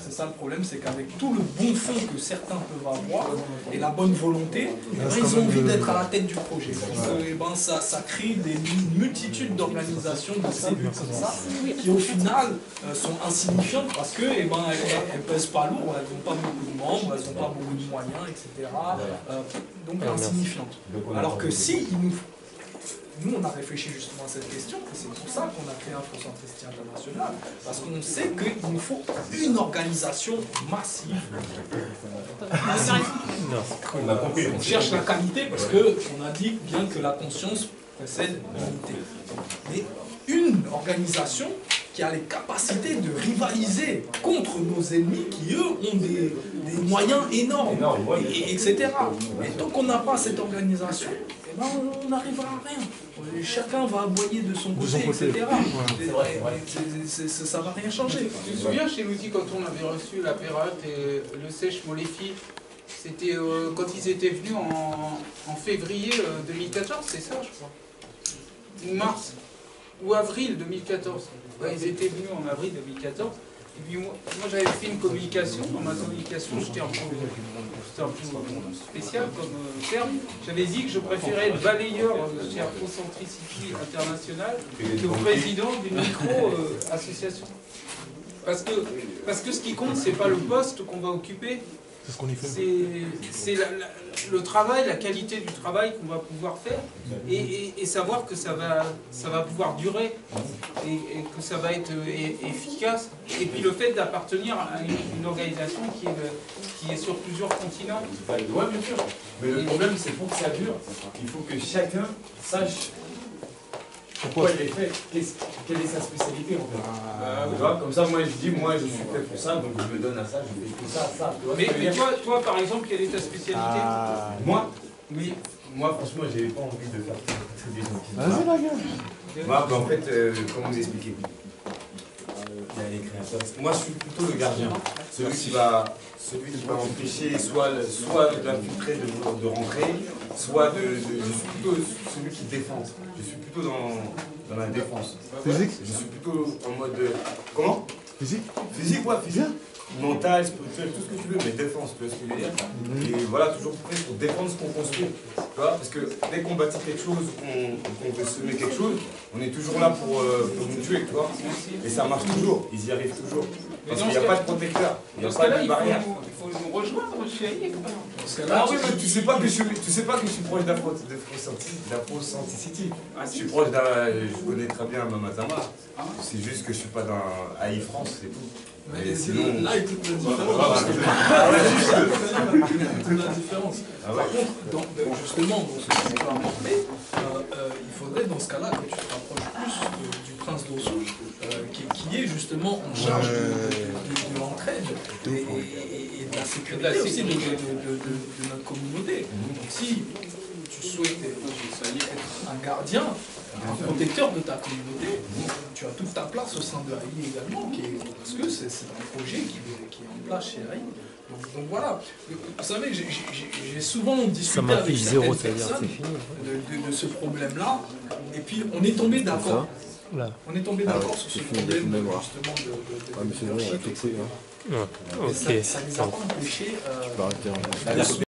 C'est ça le problème, c'est qu'avec tout le bon fond que certains peuvent avoir et la bonne volonté, ils ont envie d'être à la tête du projet. Donc, ça crée une multitude d'organisations, de cellules comme ça, qui au final sont insignifiantes parce que elles pèsent pas lourd, elles n'ont pas beaucoup de membres, elles n'ont pas beaucoup de moyens, etc. Donc insignifiantes. Alors que si nous, on a réfléchi justement à cette question, et c'est pour ça qu'on a créé Afrocentrisme International, parce qu'on sait qu'il nous faut une organisation massive. On cherche la qualité parce qu'on a dit bien que la conscience précède l'unité. Mais une organisation qui a les capacités de rivaliser contre nos ennemis qui, eux, ont des moyens énormes, etc. Et tant qu'on n'a pas cette organisation, on n'arrivera à rien. Chacun va aboyer de son côté, etc. Ça ne va rien changer. Tu te souviens chez l'outil quand on avait reçu la Perrotte et le Sèche-Moléfi, c'était quand ils étaient venus en février 2014, c'est ça je crois, ou mars, ou avril 2014. Ouais, ils étaient venus en avril 2014. Et puis moi j'avais fait une communication, dans ma communication j'étais un peu spécial comme terme. J'avais dit que je préférais être balayeur chez Afrocentricity International que président d'une micro-association. Parce que ce qui compte, c'est pas le poste qu'on va occuper, c'est ce qu'on y fait. C'est le travail, la qualité du travail qu'on va pouvoir faire et savoir que ça va pouvoir durer et que ça va être efficace. Et puis le fait d'appartenir à une organisation qui est sur plusieurs continents. Oui, bien sûr. Mais le problème, c'est pour que ça dure, il faut que chacun sache pourquoi il est fait, quelle est sa spécialité en fait. Tu vois, comme ça, moi je dis, moi je suis fait pour ça, donc je me donne à ça, je fais tout ça, ça. Mais toi, par exemple, quelle est ta spécialité? Moi, oui, moi franchement, j'ai pas envie de faire tous les gens qui... Vas-y la gueule. Moi, en fait, comment vous expliquer? Les créateurs. Moi, je suis plutôt le gardien, celui qui va empêcher soit d'infiltrer, de rentrer, soit je suis plutôt celui qui défend. Je suis plutôt dans la défense. Physique? Je suis plutôt en mode... Comment? Physique? Physique, ouais, physique. Mental, spirituel, tout ce que tu veux, mais défense, tu vois ce que je veux dire. Et voilà, toujours prêt pour défendre ce qu'on construit. Tu vois, parce que dès qu'on bâtit quelque chose, qu'on veut semer quelque chose, on est toujours là pour nous tuer, tu vois. Et ça marche toujours, ils y arrivent toujours. Mais Parce dans qu'il n'y a ce pas cas- de protecteur. Il n'y Dans a ce pas cas-là, de il barrière. faut nous rejoindre chez Aïe. Ah oui, mais tu sais pas que je suis proche d'Afro-Centicity. Je suis proche je connais très bien Mamazama. C'est juste que je suis pas dans AI France, c'est tout. Mais sinon... Là est toute la différence. Par contre, justement, dans ce que tu peux apporter, il faudrait dans ce cas-là que tu te rapproches plus du prince d'Ossou, qui est justement en charge de l'entraide et de la sécurité aussi de notre communauté. Donc si tu souhaites être un gardien, un protecteur de ta communauté, tu as toute ta place au sein de AI également, parce que c'est un projet qui est en place chez AI. Donc voilà, vous savez, j'ai souvent discuté avec certaines personnes de ce problème-là, et puis on est tombé d'accord. On est tombé d'accord sur ce problème justement de leadership, etc. Ok. Ça ne nous a pas empêché